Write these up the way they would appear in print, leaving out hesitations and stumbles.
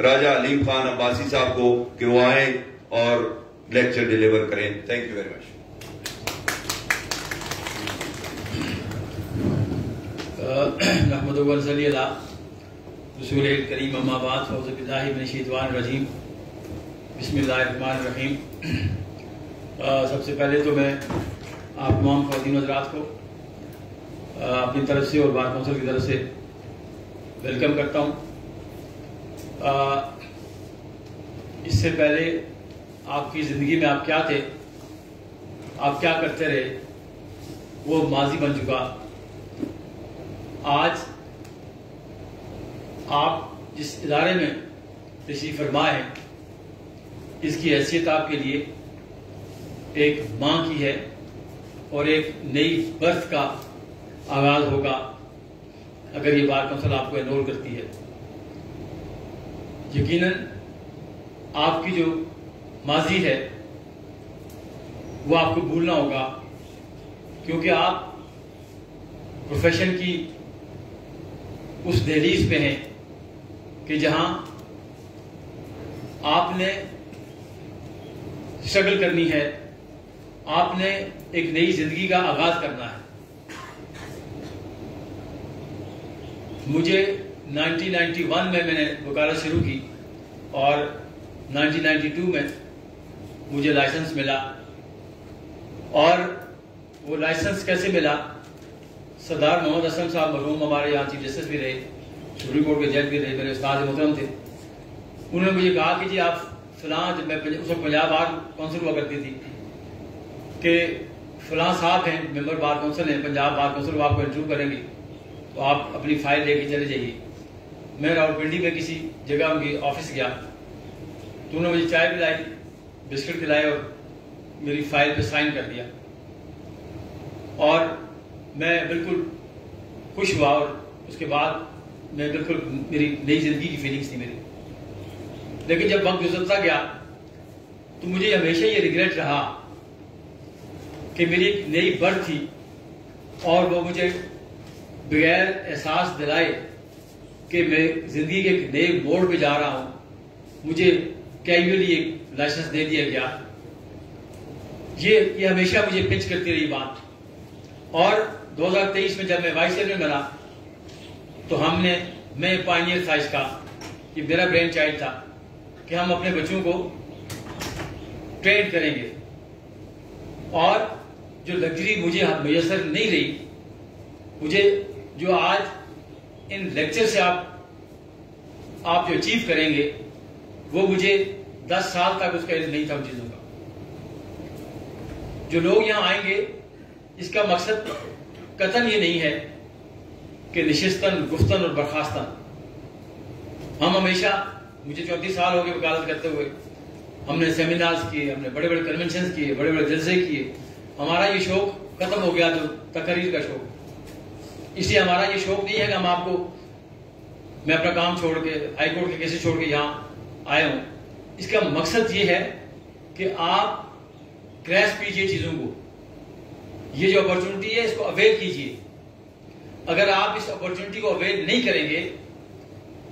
راجہ علیم خان عباسی صاحب کو کہ وہ آئیں اور لیکچر ڈیلیور کریں. Thank you very much. نحمد و صلی اللہ رسول کریم اما بعد فاعوذ باللہ من الشیطان الرجیم بسم اللہ الرحمن الرحیم. سب سے پہلے تو میں آپ تمام خواتین حضرات کو اپنی طرف سے اور بار کونسل کی طرف سے ویلکم کرتا ہوں. اس سے پہلے آپ کی زندگی میں آپ کیا تھے, آپ کیا کرتے رہے, وہ ماضی بن چکا. آج آپ جس ادارے میں تشریف فرما ہیں اس کی حیثیت آپ کے لیے ایک ماں کی ہے اور ایک نئی برتھ کا آغاز ہوگا اگر یہ بار کونسل آپ کو انرول کرتی ہے. یقیناً آپ کی جو ماضی ہے وہ آپ کو بھولنا ہوگا کیونکہ آپ پروفیشن کی اس دہلیز پہ ہیں کہ جہاں آپ نے اسٹرگل کرنی ہے, آپ نے ایک نئی زندگی کا آغاز کرنا ہے. مجھے 1991 میں نے وکالت شروع کی اور 1992 میں مجھے لائسنس ملا. اور وہ لائسنس کیسے ملا؟ سردار محمد اسلم صاحب مرحوم ہمارے یہاں چیف جسٹس بھی رہے, سپریم کورٹ کے جج بھی رہے, میرے استاد محترم تھے. انہوں نے مجھے کہا کہ جی آپ فلاں, جب میں اس وقت پنجاب بار کونسل ہوا کرتی تھی, کہ فلاں صاحب ہیں ممبر بار کونسل ہیں پنجاب بار کونسل, وہ آپ کو انٹرویو کریں گے تو آپ اپنی فائل لے کے چلے جائیے. میں راولپنڈی میں کسی جگہ ان کی آفس گیا تو انہوں نے مجھے چائے پلائی, بسکٹ کھلائے اور میری فائل پہ سائن کر دیا. اور میں بالکل خوش ہوا اور اس کے بعد میں بالکل میری نئی زندگی کی فیلنگس تھی میری. لیکن جب وقت گزرتا گیا تو مجھے ہمیشہ یہ ریگریٹ رہا کہ میری ایک نئی برتھ تھی اور وہ مجھے بغیر احساس دلائے کہ میں زندگی کے ایک نئے موڑ پہ جا رہا ہوں, مجھے کیجولی ایک لائسنس دے دیا گیا. یہ ہمیشہ مجھے پنچ کرتی رہی بات. اور 2023 میں جب میں وائس چیئرمین بنا تو میں پائنیئر تھا اس کا, یہ میرا برین چائلڈ تھا کہ ہم اپنے بچوں کو ٹرین کریں گے. اور جو لگژری مجھے میسر نہیں رہی, مجھے جو آج ان لیکچر سے آپ جو اچیو کریں گے وہ مجھے 10 سال تک اس کا علم نہیں تھا ان چیزوں کا. جو لوگ یہاں آئیں گے اس کا مقصد قطعاً یہ نہیں ہے کہ نشستن, گفتن اور برخاستن. ہم ہمیشہ, مجھے 34 سال ہو گئے وکالت کرتے ہوئے, ہم نے سیمینارز کیے, ہم نے بڑے بڑے کنونشنز کیے, بڑے بڑے جلسے کیے. ہمارا یہ شوق ختم ہو گیا جو تقریر کا شوق. اس لیے ہمارا یہ شوق نہیں ہے کہ ہم آپ کو, میں اپنا کام چھوڑ کے, ہائی کورٹ کے کیسز چھوڑ کے یہاں آئے ہوں. اس کا مقصد یہ ہے کہ آپ گریسپ کیجئے چیزوں کو. یہ جو اپرچونٹی ہے اس کو اویل کیجئے. اگر آپ اس اپرچونٹی کو اویل نہیں کریں گے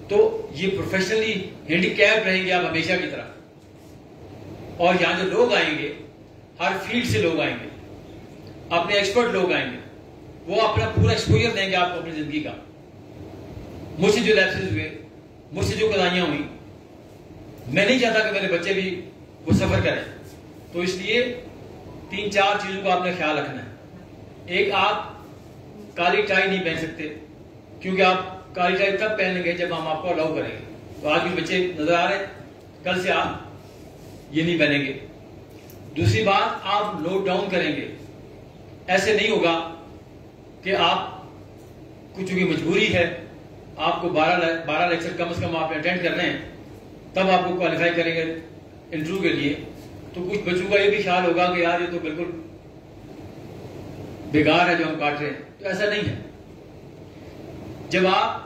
تو یہ پروفیشنلی ہینڈی کیپ رہیں گے آپ ہمیشہ کی طرح. اور یہاں جو لوگ آئیں گے, ہر فیلڈ سے لوگ آئیں گے, اپنے ایکسپرٹ لوگ آئیں گے, وہ اپنا پورا ایکسپوجر دیں گے آپ کو اپنی زندگی کا. مجھ سے جو لیپسز ہوئے, مجھ سے جو کلائیاں ہوئی, میں نہیں چاہتا کہ میرے بچے بھی وہ سفر کریں. تو اس لیے 3-4 چیزوں کو آپ نے خیال رکھنا ہے. ایک, آپ کالی ٹائی نہیں پہن سکتے کیونکہ آپ کالی ٹائی تب پہنیں گے جب ہم آپ کو الاؤ کریں گے. تو آج بھی بچے نظر آ رہے ہیں, کل سے آپ یہ نہیں پہنیں گے. دوسری بات, آپ نوٹ ڈاؤن کریں گے. ایسے نہیں ہوگا کہ آپ کچھ چونکہ مجبوری ہے, آپ کو 12 لیکچر کم از کم آپ نے اٹینڈ کرنے ہیں تب آپ کو کوالیفائی کریں گے انٹرویو کے لیے. تو کچھ بچوں کا یہ بھی خیال ہوگا کہ یار یہ تو بالکل بیکار ہے جو ہم کاٹ رہے ہیں. تو ایسا نہیں ہے. جب آپ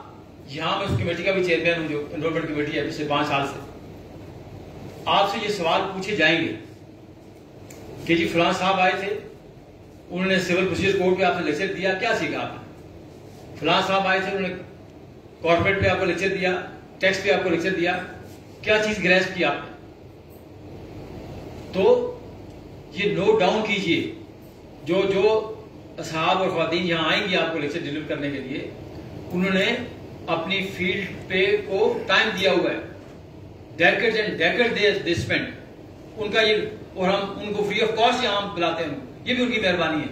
یہاں, میں اس کمیٹی کا بھی چیئرمین ہوں جو انرولمنٹ کمیٹی ہے پچھلے 5 سال سے, آپ سے یہ سوال پوچھے جائیں گے کہ جی فلاں صاحب آئے تھے, انہوں نے سول پروسیجر کوڈ پہ آپ نے لیکچر دیا, کیا سیکھا آپ نے؟ فلاں صاحب آئے تھے, انہوں نے کارپوریٹ پہ آپ کو لیکچر دیا, ٹیکس پہ آپ کو لیکچر دیا, کیا چیز گریسپ کی آپ نے؟ تو یہ نوٹ ڈاؤن کیجئے. جو اصحاب اور خواتین یہاں آئیں گی آپ کو لیکچر ڈیلیور کرنے کے لیے, انہوں نے اپنی فیلڈ پہ کو ٹائم دیا ہوا ہے. Decades and decades they spend. ان کا یہ, اور ہم ان کو فری آف کاسٹ یہاں بلاتے ہیں, یہ بھی ان کی مہربانی ہے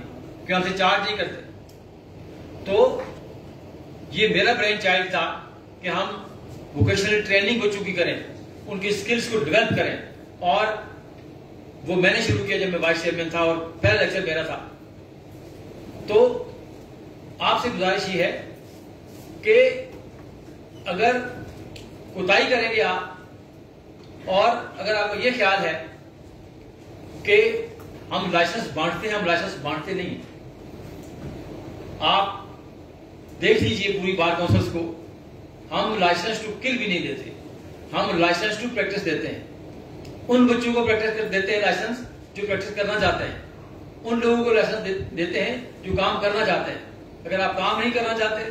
کہ ہم سے چارج نہیں کرتے. تو یہ میرا برین چائلڈ تھا کہ ہم ووکیشنل ٹریننگ کو چونکہ کریں, ان کی اسکلس کو ڈیولپ کریں, اور وہ میں نے شروع کیا جب میں وائس چیئرمین تھا اور پہلا لیکچر میرا تھا. تو آپ سے گزارش یہ ہے کہ اگر کوتاہی کریں گے آپ, اور اگر آپ کو یہ خیال ہے کہ ہم لائسنس بانٹتے ہیں, ہم لائسنس بانٹتے نہیں. آپ دیکھ لیجئے پوری بار کونسلس کو, ہم لائسنس ٹو کل بھی نہیں دیتے, ہم لائسنس ٹو پریکٹس دیتے ہیں. ان بچوں کو پریکٹس دیتے ہیں لائسنس جو پریکٹس کرنا چاہتے ہیں, ان لوگوں کو لائسنس دیتے ہیں جو کام کرنا چاہتے ہیں. اگر آپ کام نہیں کرنا چاہتے,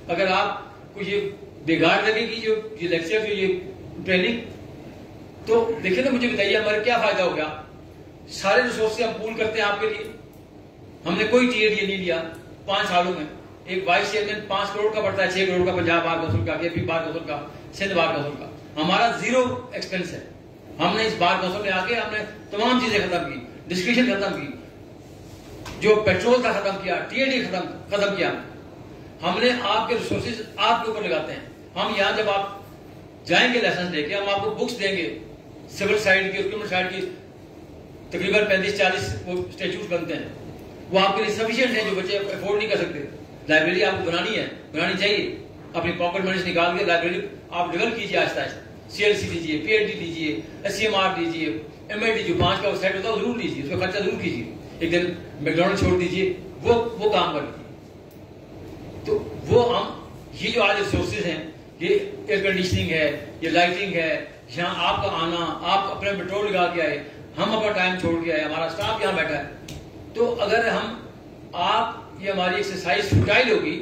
اگر آپ کو یہ بگاڑ لگے گی جو یہ لیکچر, جو یہ ٹریننگ, تو دیکھیں تو مجھے بتائیے ہمارا کیا فائدہ ہو گیا؟ سارے ریسورس ہم پول کرتے ہیں آپ کے لیے, ہم نے کوئی ٹی اے ڈی نہیں لیا 5 سالوں میں. ایک وائس چیئرمین 5 کروڑ کا پڑتا ہے, 6 کروڑ کا پنجاب بار کونسل کا, KP بار کونسل کا, سندھ بار کونسل کا. ہمارا 0 ایکسپینس ہے. ہم نے اس بار کونسل میں آ کے ہم نے تمام چیزیں ختم کی, ڈسکریشن ختم کی, جو پیٹرول تھا ختم کیا, ٹی اے ڈی ختم کیا. ہم نے آپ کے ریسورسز آپ کے اوپر لگاتے ہیں. ہم یہاں جب آپ جائیں گے لائسنس لے کے, ہم آپ کو بکس دیں گے سول سائڈ کی, کریمنل سائڈ کی, تقریباً 35-40 وہ اسٹیچوٹ بنتے ہیں. وہ آپ کے لیے سفیشینٹ ہیں جو بچے افورڈ نہیں کر سکتے. لائبریری آپ کو بنانی ہے, بنانی چاہیے. اپنی پاکٹ منی سے نکال کے لائبریری آپ ڈیولپ کیجیے آہستہ آہستہ. CLC لیجیے, PhD لیجیے, SCMR لیجیے, MLD جو 5 کا سیٹ ہوتا ہے وہ ضرور لیجیے, اس کا خرچہ ضرور کیجیے. ایک دن میکڈونلڈ چھوڑ دیجیے, وہ کام کر لیجیے. تو وہ ہم یہ جو آج ریسورسز ہیں, یہ ایئر کنڈیشننگ ہے, یہ لائٹنگ ہے, یہاں آپ کا آنا, آپ اپنے پیٹرول لگا کے آئے, ہم اپنا ٹائم چھوڑ کے آئے, ہمارا اسٹاف یہاں بیٹھا ہے. تو اگر ہم آپ یہ ہماری ایکسرسائز فٹائل ہوگی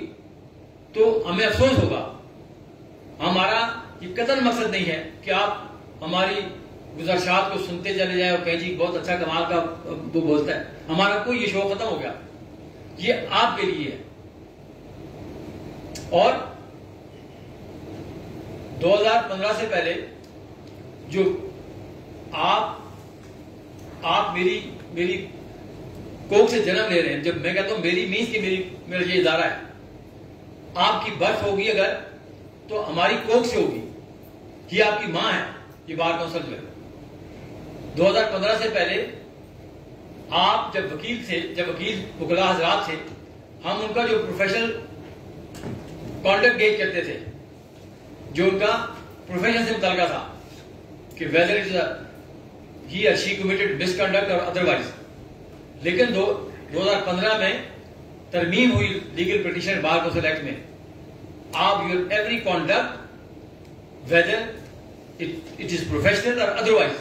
تو ہمیں افسوس ہوگا. ہمارا یہ قطعاً مقصد نہیں ہے کہ آپ ہماری گزارشات کو سنتے چلے جائیں اور کہیں جی بہت اچھا کمال کا وہ بولتا ہے. ہمارا کوئی یہ شوق ختم ہو گیا, یہ آپ کے لیے ہے. اور 2015 سے پہلے جو آپ میری کوک سے جنم لے رہے ہیں, جب میں کہتا ہوں میری مینس کہ میرا یہ ادارہ ہے, آپ کی برتھ ہوگی اگر تو ہماری کوک سے ہوگی, یہ آپ کی ماں ہے. یہ بار کونسل جو ہے 2015 سے پہلے آپ جب وکیل وکلا حضرات تھے, ہم ان کا جو پروفیشنل کانڈکٹ گیج کرتے تھے, جو ان کا پروفیشن سے متعلقہ تھا کہ whether it is he or she committed misconduct or otherwise. لیکن 2015 میں ترمیم ہوئی legal practitioner bar council act میں, آپ your every conduct whether it is professional or otherwise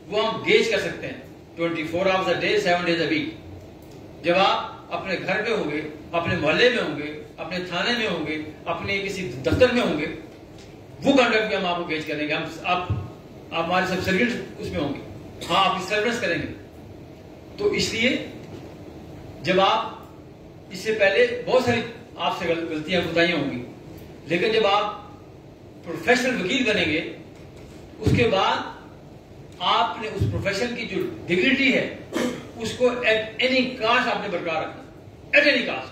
وہ ہم گیج کر سکتے ہیں 24 hours a day 7 days a week. جب آپ اپنے گھر میں ہوں گے, اپنے محلے میں ہوں گے, اپنے تھانے میں ہوں گے, اپنے کسی دفتر میں ہوں گے, وہ کنڈکٹ بھی ہم آپ کو گیج کریں گے. آپ ہمارے سب سروینٹ اس میں ہوں گے, ہاں آپ سروینس کریں گے. تو اس لیے جب آپ اس سے پہلے بہت ساری آپ سے غلطیاں کوتاہیاں ہوں گی, لیکن جب آپ پروفیشنل وکیل بنیں گے اس کے بعد آپ نے اس پروفیشن کی جو ڈگنیٹی ہے اس کو ایٹ اینی کاسٹ آپ نے برقرار رکھنا, ایٹ اینی کاسٹ.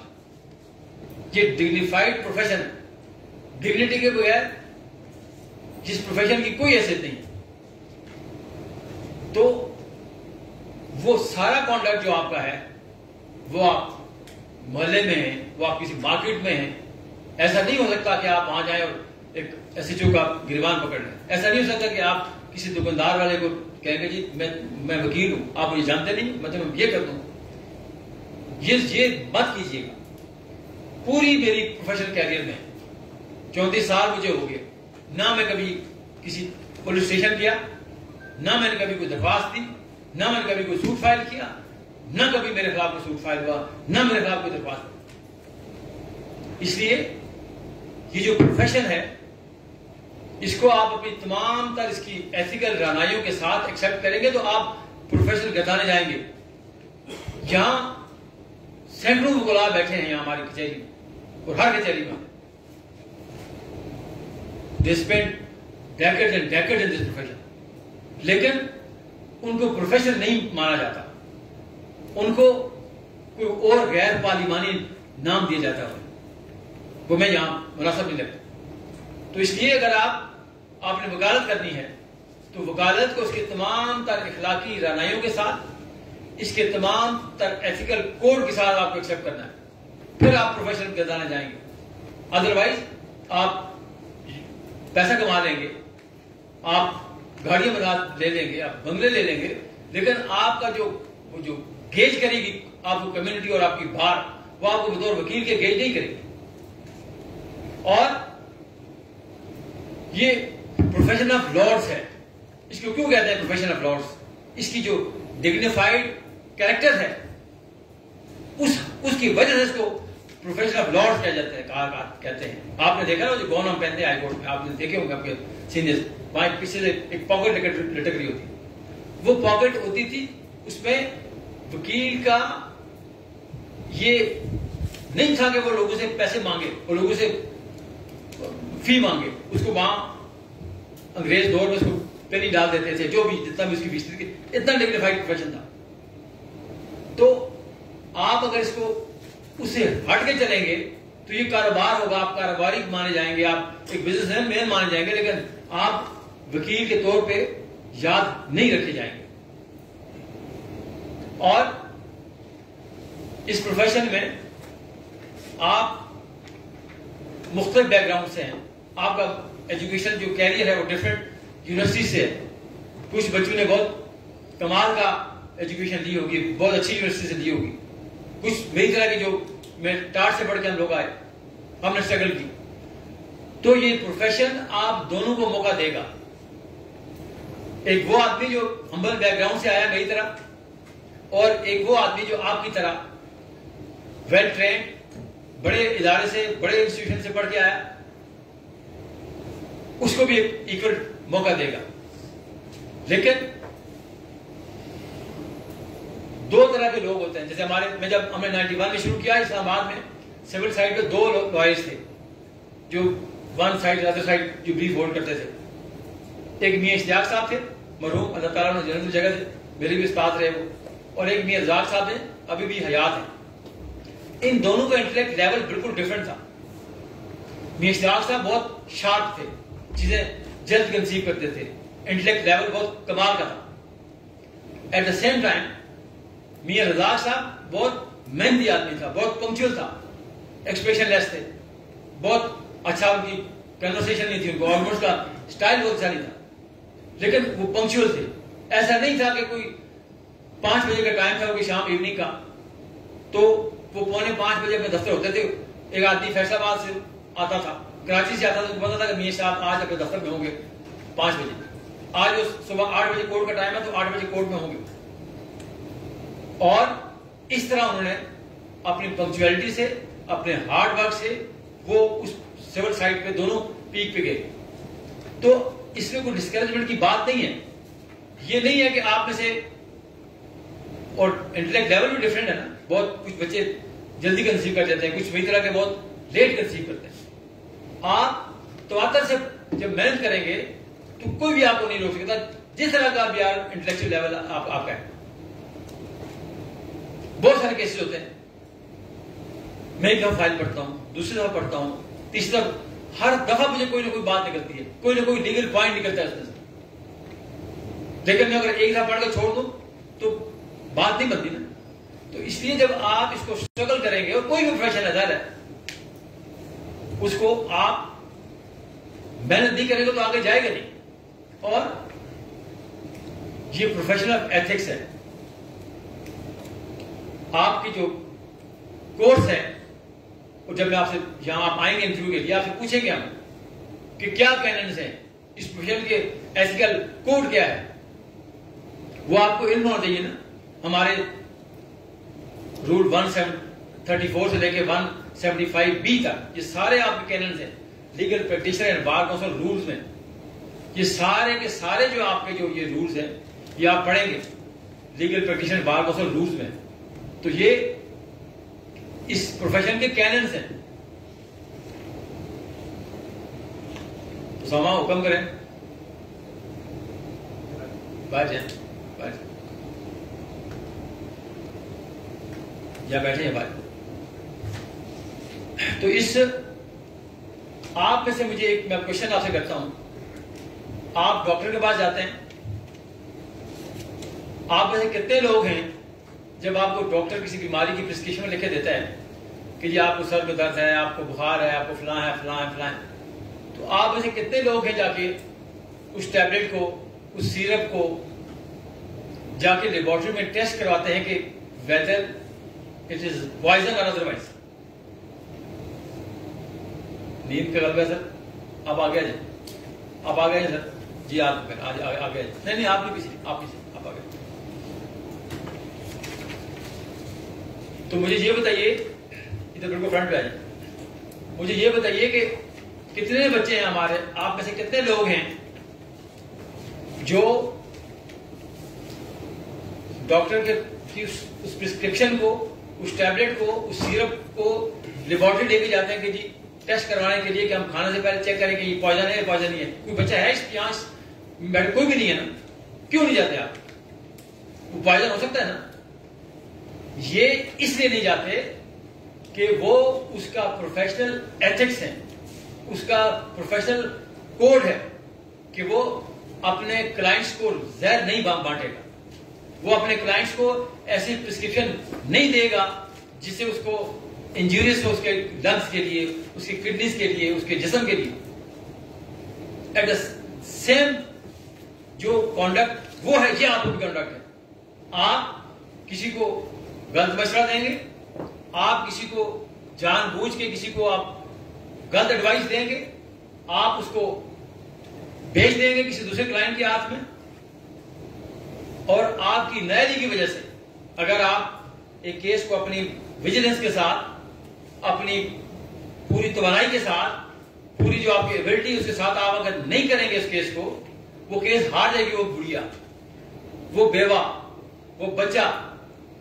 یہ ڈگنیفائڈ پروفیشن, ڈگنیٹی کے بغیر جس پروفیشن کی کوئی حیثیت نہیں. تو وہ سارا کانڈکٹ جو آپ کا ہے وہ آپ محلے میں ہیں, وہ آپ کسی مارکیٹ میں ہیں. ایسا نہیں ہو سکتا کہ آپ وہاں جائیں اور ایک SHO کا گریبان پکڑ لیں. ایسا نہیں ہو سکتا کہ آپ کسی دکاندار والے کو کہیں گے جی میں وکیل ہوں, آپ مجھے جانتے نہیں, میں تمہیں یہ کرتا ہوں. یہ مت کیجیے گا. پوری میری پروفیشنل کیریئر میں 34 سال مجھے ہو گئے, نہ میں کبھی کسی پولیس اسٹیشن گیا, نہ میں نے کبھی کوئی درخواست دی, نہ میں نے کبھی کوئی سوٹ فائل کیا, نہ کبھی میرے خلاف کوئی سوٹ فائل ہوا, نہ میرے خلاف کوئی درخواست. اس لیے یہ جو پروفیشن ہے اس کو آپ اپنی تمام تر اس کی ایتھیکل رہنمائیوں کے ساتھ ایکسیپٹ کریں گے تو آپ پروفیشنل گردانے جائیں گے. یہاں سینکڑوں وکلاء بیٹھے ہیں یہاں ہماری کچہری میں، اور ہر کچہری میں they spend decades and decades in this profession. لیکن ان کو پروفیشن نہیں مانا جاتا، ان کو کوئی اور غیر پارلیمانی نام دیا جاتا ہے، وہ میں یہاں مناسب نہیں لگتا. تو اس لیے اگر آپ نے وکالت کرنی ہے تو وکالت کو اس کے تمام تر اخلاقی رہنمائیوں کے ساتھ، اس کے تمام تر ایتھیکل کوڈ کے ساتھ آپ کو ایکسیپٹ کرنا ہے، پھر آپ پروفیشنل گردانے جائیں گے. ادروائز آپ پیسہ کما لیں گے، آپ گاڑیاں بنا لے لیں گے، آپ بنگلے لے لیں گے، لیکن آپ کا جو گیج کرے گی آپ کو کمیونٹی اور آپ کی بار، وہ آپ کو بطور وکیل کے گیج نہیں کرے گی. اور یہ پروفیشن آف لارڈز ہے. اس کو کیوں کہتے ہیں پروفیشن آف لارڈز؟ اس کی جو ڈگنیفائڈ کیریکٹر ہے اس کی وجہ سے اس کو پروفیشن آف لارڈز کہا جاتا ہے، کہتے ہیں. آپ نے دیکھا نا جو گون ہم پہنتے ہیں ہائی کورٹ میں، آپ نے دیکھے ہوں گے آپ کے سینئرز، وہاں پیچھے سے ایک پاکٹ لٹک رہی ہوتی، وہ پاکٹ ہوتی تھی، اس میں وکیل کا یہ نہیں تھا کہ وہ لوگوں سے پیسے مانگے، وہ لوگوں سے فی مانگے. اس کو وہاں انگریز دور میں اس کو پینی ڈال دیتے تھے، جو بھی جتنا بھی اس کی فیصد کی، اتنا ڈگنیفائڈ پروفیشن تھا. تو آپ اگر اس کو اس سے ہٹ کے چلیں گے تو یہ کاروبار ہوگا، آپ کاروباری مانے جائیں گے، آپ ایک بزنس مین مانے جائیں گے، لیکن آپ وکیل کے طور پہ یاد نہیں رکھے جائیں گے. اور اس پروفیشن میں آپ مختلف بیک گراؤنڈ سے ہیں، آپ کا ایجوکیشن جو کیریئر ہے وہ ڈفرینٹ یونیورسٹی سے ہے. کچھ بچوں نے بہت کمال کا ایجوکیشن لی ہوگی، بہت اچھی یونیورسٹی سے لی ہوگی. کچھ میری طرح کی جو میں ٹاٹ سے پڑھ کے ہم لوگ آئے، ہم نے اسٹرگل کی. تو یہ پروفیشن آپ دونوں کو موقع دے گا. ایک وہ آدمی جو ہمبل بیک گراؤنڈ سے آیا میری طرح، اور ایک وہ آدمی جو آپ کی طرح ویل ٹرینڈ بڑے ادارے سے، بڑے انسٹیٹیوشن سے پڑھ کے آیا، اس کو بھی ایکول موقع دے گا. لیکن دو طرح کے لوگ ہوتے ہیں. جیسے میں جب ہم نے 91 میں شروع کیا اسلام آباد میں، سول سائڈ پہ 2 لائرز تھے جو ون سائڈ ادر سائڈ جو بریف ہولڈ کرتے تھے. ایک میاں اشتیاق صاحب تھے، مرحوم، اللہ تعالیٰ نے جنت جگہ تھے، میرے بھی استاد رہے وہ، اور ایک میاں رزاق صاحب ہیں، ابھی بھی حیات ہیں. ان دونوں کا انٹلیکٹ لیول بالکل ڈفرینٹ تھا. میاں اشتیاق صاحب بہت شارپ تھے، چیزیں جلد کنسیو کرتے تھے، انٹلیکٹ لیول بہت کمال کا تھا. ایٹ دا سیم ٹائم میاں رزاق صاحب بہت محنتی آدمی تھا، بہت پنکچوئل تھا، ایکسپریشن لیس تھے، بہت اچھا ان کی کنورسیشن نہیں تھی، ان کو آلموسٹ کا اسٹائل بہت اچھا نہیں تھا، لیکن وہ پنکچوئل تھے. ایسا نہیں تھا کہ کوئی 5 بجے کا ٹائم تھا کہ شام ایوننگ کا تو وہ 4:45 بجے اپنے دفتر ہوتے تھے. ایک آدمی فیصل آباد سے آتا تھا، کراچی سے آتا تھا، تو پتا تھا کہ میاں صاحب آج اپنے دفتر میں ہوں گے 5 بجے. آج وہ صبح 8 بجے کورٹ کا ٹائم ہے تو 8 بجے کورٹ میں ہوں گے. اور اس طرح انہوں نے اپنی پنکچویلٹی سے، اپنے ہارڈ ورک سے وہ اس سول سائٹ پہ دونوں پیک پہ گئے. تو اس میں کوئی ڈسکریجمنٹ کی بات نہیں ہے. یہ نہیں ہے کہ آپ میں سے، اور انٹلیکٹ لیول بھی ڈفرینٹ ہے نا، بہت کچھ بچے جلدی کنسیو کر جاتے ہیں، کچھ میری طرح کے بہت لیٹ کنسیو کرتے ہیں. آپ تواتر سے جب محنت کریں گے تو کوئی بھی آپ کو نہیں روک سکتا، جس طرح کا بھی انٹلیکچوئل لیول آپ کا ہے. بہت سارے کیسز ہوتے ہیں، میں ایک دفعہ فائل پڑھتا ہوں، دوسری دفعہ پڑھتا ہوں، تیسری دفعہ، ہر دفعہ مجھے کوئی نہ کوئی بات نکلتی ہے، کوئی نہ کوئی لیگل پوائنٹ نکلتا ہے اس میں سے. لیکن میں اگر ایک دفعہ پڑھ کر چھوڑ دوں تو بات نہیں بنتی نا. تو اس لیے جب آپ اس کو اسٹرگل کریں گے، اور کوئی بھی پروفیشن ہے اس کو آپ محنت نہیں کریں گے تو آگے جائے گا نہیں. اور یہ پروفیشن آف ایتھکس ہے. آپ کی جو کورس ہے، اور جب میں آپ سے یہاں آپ آئیں گے انٹرویو کے لیے، آپ سے پوچھیں گے ہم کہ کیا کیننز ہیں اس پروفیشن کے، ایتھیکل کوڈ کیا ہے، وہ آپ کو علم ہونا چاہیے نا. ہمارے رول 134 سے لے کے 175B تک یہ سارے آپ کے کیننز ہیں legal practitioner and bar council rules میں. یہ سارے کے سارے جو آپ کے جو یہ رولز ہیں یہ آپ پڑھیں گے legal practitioner bar council rules میں، تو یہ اس پروفیشن کے کیننز ہیں. اسامہ حکم کریں، بیٹھ جائیں، بیٹھ جائیں یا بیٹھیں یا بیٹھ. تو اس آپ میں سے مجھے ایک میں کوشچن آپ سے کرتا ہوں. آپ ڈاکٹر کے پاس جاتے ہیں، آپ میں سے کتنے لوگ ہیں جب آپ کو ڈاکٹر کسی بیماری کی پرسکرپشن میں لکھے دیتا ہے کہ یہ آپ کو سر میں درد ہے، آپ کو بخار ہے، آپ کو فلاں ہے فلاں ہے فلاں ہے، تو آپ میں سے کتنے لوگ ہیں جا کے اس ٹیبلٹ کو، اس سیرپ کو جا کے لیبارٹری میں ٹیسٹ کرواتے ہیں کہ ویدر اٹ از پوائزن اور ادروائز؟ نیند کا غلبہ ہے سر، آپ آگے جائیں، آپ آگے جائیں سر. جی آپ آگے جائیں. نہیں آپ نہیں، پیچھے آپ پیچھے، آپ آگے. تو مجھے یہ بتائیے، ادھر بالکل فرنٹ پہ آ جائیں، مجھے یہ بتائیے کہ کتنے بچے ہیں ہمارے، آپ میں سے کتنے لوگ ہیں جو ڈاکٹر کے اس پرسکرپشن کو، اس ٹیبلٹ کو، اس سیرپ کو لیبارٹری لے کے جاتے ہیں کہ جی ٹیسٹ کروانے کے لیے کہ ہم کھانے سے پہلے چیک کریں کہ یہ پوائزن ہے یا پوائزن نہیں ہے. کوئی بچہ ہے اس یہاں؟ کوئی بھی نہیں ہے نا. کیوں نہیں جاتے آپ؟ وہ پوائزن ہو سکتا ہے نا. یہ اس لیے نہیں جاتے کہ وہ اس کا پروفیشنل ایتھکس ہے، اس کا پروفیشنل کوڈ ہے کہ وہ اپنے کلائنٹس کو زہر نہیں بانٹے گا، وہ اپنے کلائنٹس کو ایسی پرسکرپشن نہیں دے گا جس سے اس کو انجوریز ہو، اس کے لنگس کے لیے، اس کی کڈنیز کے لیے، اس کے جسم کے لیے. ایٹ دا سیم جو کانڈکٹ وہ ہے، یہ آپ کو کانڈکٹ ہے. آپ کسی کو غلط مشورہ دیں گے، آپ کسی کو جان بوجھ کے کسی کو آپ غلط ایڈوائس دیں گے، آپ اس کو بھیج دیں گے کسی دوسرے کلائنٹ کے ہاتھ میں، اور آپ کی نااہلی کی وجہ سے اگر آپ ایک کیس کو اپنی ویجیلنس کے ساتھ، اپنی پوری توانائی کے ساتھ، پوری جو آپ کی ایبلٹی اس کے ساتھ آپ اگر نہیں کریں گے اس کیس کو، وہ کیس ہار جائے گی. وہ بڑھیا، وہ بیوہ، وہ بچہ،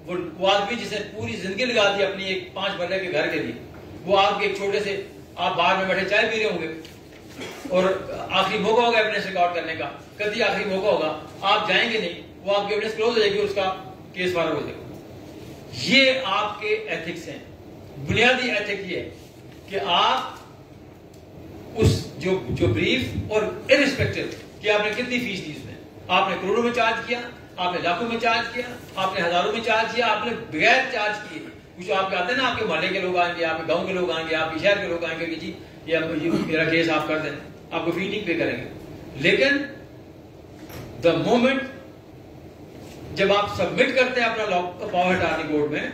وہ آدمی جس نے پوری زندگی لگا دی اپنی ایک 5 مرلے کے گھر کے لیے، وہ آپ کے ایک چھوٹے سے، آپ باہر میں بیٹھے چائے پی رہے ہوں گے اور آخری موقع ہوگا ایویڈنس ریکارڈ کرنے کا، کبھی آخری موقع ہوگا، آپ جائیں گے نہیں، وہ آپ کی ایویڈنس کلوز ہو جائے گی، اس کا کیس فارغ ہو جائے گا. یہ آپ کے ایتھکس ہیں. بنیادی ایتھک یہ ہے کہ آپ اس جو بریف اور ارسپیکٹو کہ آپ نے کتنی فیس دی، اس میں آپ نے کروڑوں میں چارج کیا، آپ نے لاکھوں میں چارج کیا، آپ نے ہزاروں میں چارج کیا، آپ نے بغیر چارج کیے. کچھ آپ کے آتے ہیں نا، آپ کے محلے کے لوگ آئیں گے، آپ کے گاؤں کے لوگ آئیں گے، آپ کے شہر کے لوگ آئیں گے کہ جی یہ میرا کیس آپ کر دیں، آپ کو فی نہیں پے کریں گے. لیکن دا مومنٹ جب آپ سبمٹ کرتے ہیں اپنا پاور اٹارنی کورٹ میں،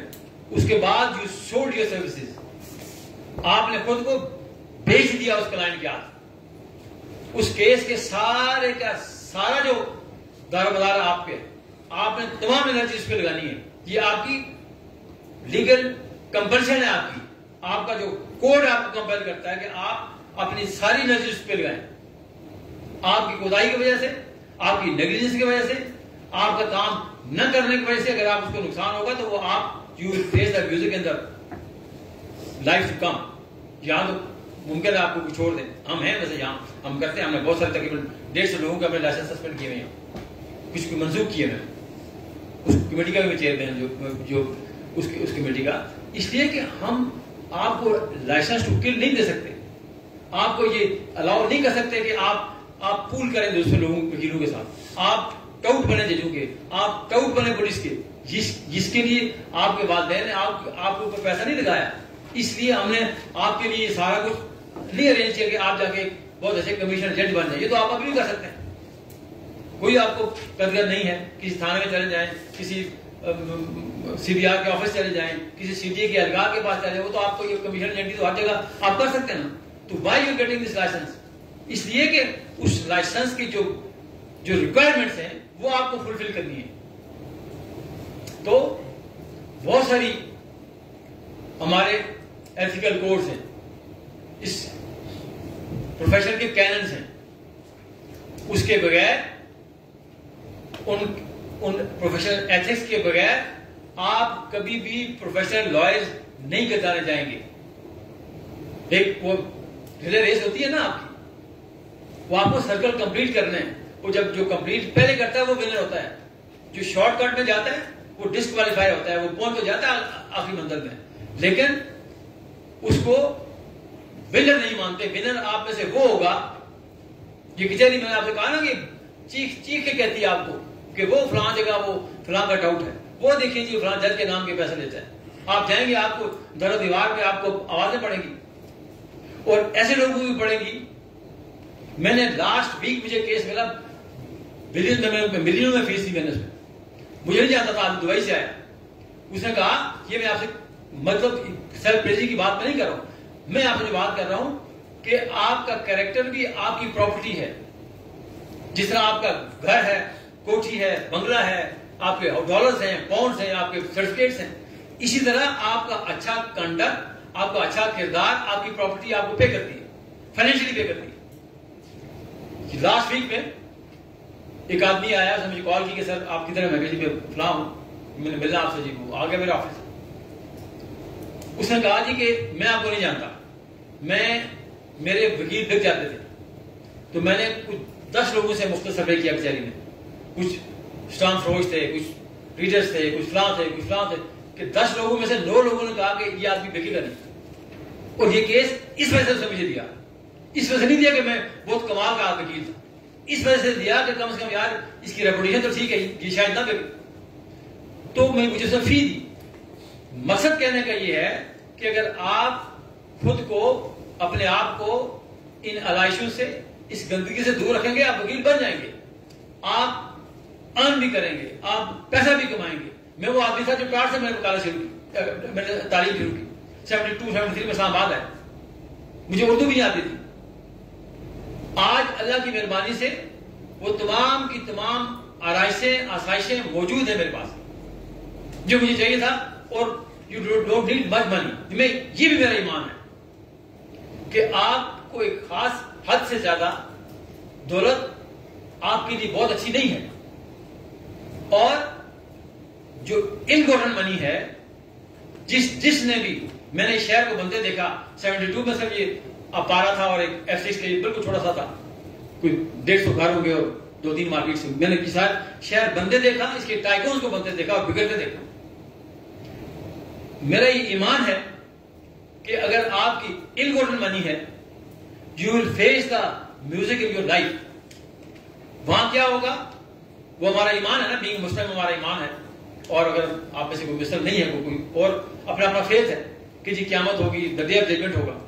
اس کے بعد یو سولڈ یور سروسز، آپ نے خود کو بیچ دیا اس کلائنٹ کے ہاتھ. اس کیس کے سارے کا سارا جو دار و مدار آپ کے، آپ نے تمام انرجی اس پہ لگانی ہے. یہ آپ کی لیگل کمپلشن ہے. آپ کا جو کوڈ آپ کو کمپل کرتا ہے کہ آپ اپنی ساری انرجی اس پہ لگائیں. آپ کی کوتاہی کی وجہ سے، آپ کی نیگلیجنس کی وجہ سے، آپ کا کام نہ کرنے کی وجہ سے اگر آپ اس کو نقصان ہوگا تو وہ آپ you will face the music in the life to come. یہاں تو ممکن ہے آپ کو چھوڑ دیں. ہم ہیں ویسے یہاں ہم کرتے ہیں، ہم نے بہت سارے تقریباً 150 لوگوں کے اپنے لائسنس سسپینڈ کیے ہوئے ہیں، کچھ کو منسوخ کیے ہوئے ہیں. اس کمیٹی کا بھی چیئرمین جو اس کمیٹی کا، اس لیے کہ ہم آپ کو لائسنس ٹو کل نہیں دے سکتے. آپ کو یہ الاؤ نہیں کر سکتے کہ آپ پول کریں دوسرے لوگوں وکیلوں کے ساتھ، آپ ٹاؤٹ بنے ججوں کے، آپ ٹاؤٹ بنے پولیس کے، جس کے لیے آپ کے والدین نے آپ کے اوپر پیسہ نہیں لگایا. اس لیے ہم نے آپ کے لیے سارا کچھ نہیں ارینج کیا کہ آپ جا کے بہت اچھے کمشنر جج بن جائیں. یہ تو آپ ابھی بھی کر سکتے ہیں، کوئی آپ کو قدر نہیں ہے. کسی تھانے میں چلے جائیں، کسی سی بی آر کے آفس چلے جائیں، کسی سی ڈی اے کے اہلکار کے پاس چلے جائیں، وہ تو آپ کو یہ کمیشن جنٹی تو ہر جگہ آپ کر سکتے ہیں نا. تو why you getting this license? اس لیے کہ اس لائسنس کی جو ریکوائرمنٹس ہیں وہ آپ کو فلفل کرنی ہے. تو بہت ساری ہمارے ایتھیکل کوڈز ہیں، اس پروفیشن کے کیننز ہیں. اس کے بغیر ان پروفیشنل ایتھکس کے بغیر آپ کبھی بھی پروفیشنل لائرز نہیں کرانے جائیں گے. ایک وہ ریلے ریس ہوتی ہے نا آپ کی, وہ آپ کو سرکل کمپلیٹ کرنا ہے. وہ جب جو کمپلیٹ پہلے کرتا ہے وہ ونر ہوتا ہے, جو شارٹ کٹ میں جاتا ہے وہ ڈسکوالیفائی ہوتا ہے, وہ پہنچ تو جاتا ہے آخری منزل میں, لیکن اس کو ونر نہیں مانتے. ونر آپ میں سے وہ ہوگا, یہ کچہری میں نے آپ سے کہا نا کہ چیخ کے کہتی ہے آپ کو کہ وہ فلاں جگہ وہ فلاں کا ڈاؤٹ ہے, وہ دیکھیں جی فلاں جج کے نام کے پیسے لیتا ہے. آپ جائیں گے, آپ کو در و دیوار پہ آپ کو آوازیں پڑیں گی, اور ایسے لوگوں کو بھی پڑیں گی. میں نے لاسٹ ویک مجھے کیس ملا, ملینوں میں فیس دی میں نے, مجھے نہیں جانتا تھا, دبئی سے آیا. اس نے کہا یہ میں آپ سے مطلب سیلف پریزی کی بات میں نہیں کر رہا ہوں, میں آپ سے بات کر رہا ہوں کہ آپ کا کیریکٹر بھی آپ کی پراپرٹی ہے. جس طرح آپ کا گھر ہے, کوٹھی ہے, بنگلہ ہے, آپ کے ڈالرز ہیں, پاؤنڈز ہیں, آپ کے سرٹیفکیٹس ہیں, اسی طرح آپ کا اچھا کنڈکٹ, آپ کا اچھا کردار آپ کی پراپرٹی آپ کو پے کرتی ہے, فائنینشلی پے کرتی ہے. لاسٹ ویک میں ایک آدمی آیا, اس نے مجھے کال کی کہ سر آپ کدھر ہیں؟ میں کہا جی میں فلاں ہوں, میں نے ملنا آپ سے. جی وہ آ گیا میرے آفس. اس نے کہا جی کہ میں آپ کو نہیں جانتا, میرے وکیل بک جاتے تھے, تو میں نے کچھ 10 لوگوں سے مختصر سروے کیا کچہری میں. کچھ اسٹام فروش تھے, کچھ ریڈرز تھے, کچھ فلاں تھے, کچھ فلاں تھے, کہ 10 لوگوں میں سے 9 لوگوں نے کہا کہ یہ آدمی وکیل نہیں. اور یہ کیس اس وجہ سے مجھے دیا, اس وجہ سے نہیں دیا کہ میں بہت کمال کا وکیل تھا, اس وجہ سے دیا کہ کم سے کم یار اس کی ریپوٹیشن تو ٹھیک ہے, یہ شاید نہ بگے. تو میں مجھے اسے فی دی. مقصد کہنے کا یہ ہے کہ اگر آپ خود کو, اپنے آپ کو ان علائشوں سے, اس گندگی سے دور رکھیں گے, آپ وکیل بن جائیں گے, آپ ارن بھی کریں گے, آپ پیسہ بھی کمائیں گے. میں وہ آدمی تھا جو ٹاٹ سے میں نے وکالت شروع کی, میں نے تعلیم شروع کی 72-73 میں اسلام آباد ہے, مجھے اردو بھی نہیں آتی تھی. آج اللہ کی مہربانی سے وہ تمام کی تمام آسائشیں موجود ہیں میرے پاس جو مجھے چاہیے تھا. اور یو ڈونٹ نیڈ مچ منی. یہ بھی میرا ایمان ہے کہ آپ کو ایک خاص حد سے زیادہ دولت آپ کے لیے بہت اچھی نہیں ہے. اور جو امپورٹنٹ منی ہے, جس نے بھی, میں نے شہر کو بنتے دیکھا 72 میں سب یہ اپارا تھا اور ایک F6 کے بالکل چھوٹا سا تھا, کوئی 150 گھر ہوں گے اور 2-3 مارکیٹ سے. میں نے شہر بنتے دیکھا, اس کے ٹائکونز کو بنتے دیکھا اور بگڑتے دیکھا. میرا یہ ایمان ہے کہ اگر آپ کی امپورٹنٹ منی ہے, you will face the music in your life. وہاں کیا ہوگا, وہ ہمارا ایمان ہے نا, بینگ مسلم ہمارا ایمان ہے. اور اگر آپ میں سے کوئی مسلم نہیں ہے, کوئی اور اپنا فیتھ ہے کہ جی قیامت ہوگی, دی ڈے آف ججمنٹ ہوگا,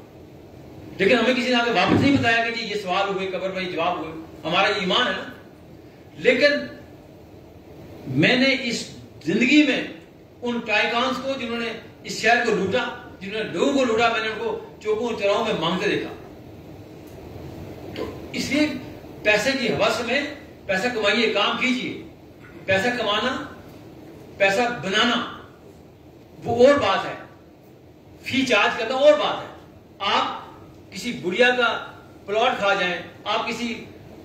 لیکن ہمیں کسی نے آگے واپس نہیں بتایا کہ جی یہ سوال ہوئے, قبر میں جواب ہوئے. ہمارا یہ ایمان ہے نا. لیکن میں نے اس زندگی میں ان ٹائکانز کو, جنہوں نے اس شہر کو لوٹا, جنہوں نے لوگوں کو لوٹا, میں نے ان کو چوکوں اور چراہوں میں مانگتے دیکھا. تو اس لیے پیسے کی ہوس میں پیسہ کمائیے, کام کیجیے. پیسہ کمانا, پیسہ بنانا وہ اور بات ہے, فی چارج کرنا اور بات ہے. آپ کسی بڑھیا کا پلاٹ کھا جائیں, آپ کسی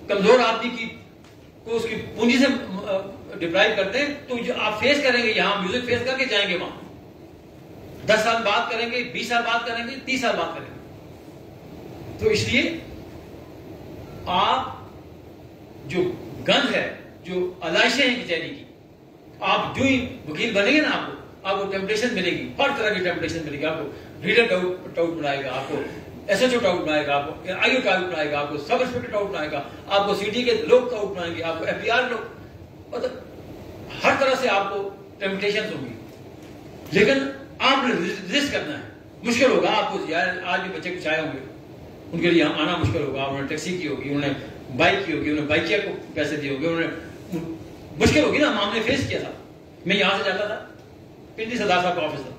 کمزور آدمی کو اس کی پونجی سے ڈپرائیو کرتے ہیں, تو جو آپ فیس کریں گے یہاں, میوزک فیس کر کے جائیں گے وہاں. 10 سال بات کریں گے, 20 سال بات کریں گے, 30 سال بات کریں گے. تو اس لیے آپ جو گند ہے, جو علائشیں ہیں کچہری کی, آپ جو ہی وکیل بنیں گے نا, آپ کو ٹیمپٹیشن ملے گی, ہر طرح کی ٹیمپٹیشن ملے گی. آپ کو ریڈر ٹاؤٹ بنائے گا, آپ کو SHO ٹاؤٹ بنائے گا, آپ کو IO ٹاؤٹ بنائے گا, آپ کو سب انسپیکٹر ٹاؤٹ بنائے گا, آپ کو CD کے لوگ ٹاؤٹ بنائیں گے, آپ کو FBR لوگ, مطلب ہر طرح سے آپ کو ٹیمپٹیشن ہوں گی. لیکن آپ نے ریزسٹ کرنا ہے. مشکل ہوگا آپ کو, یار آج بھی بچے کچھ آئے ہوں گے, ان کے لیے آنا مشکل ہوگا. انہوں نے ٹیکسی کی ہوگی, انہوں نے بائک کی ہوگی, انہوں نے بائکیا کو پیسے دیے ہوگے, انہوں نے مشکل ہوگی نا. ہم نے فیس کیا تھا. میں یہاں سے جاتا تھا, پنڈی صدار صاحب کا آفس تھا,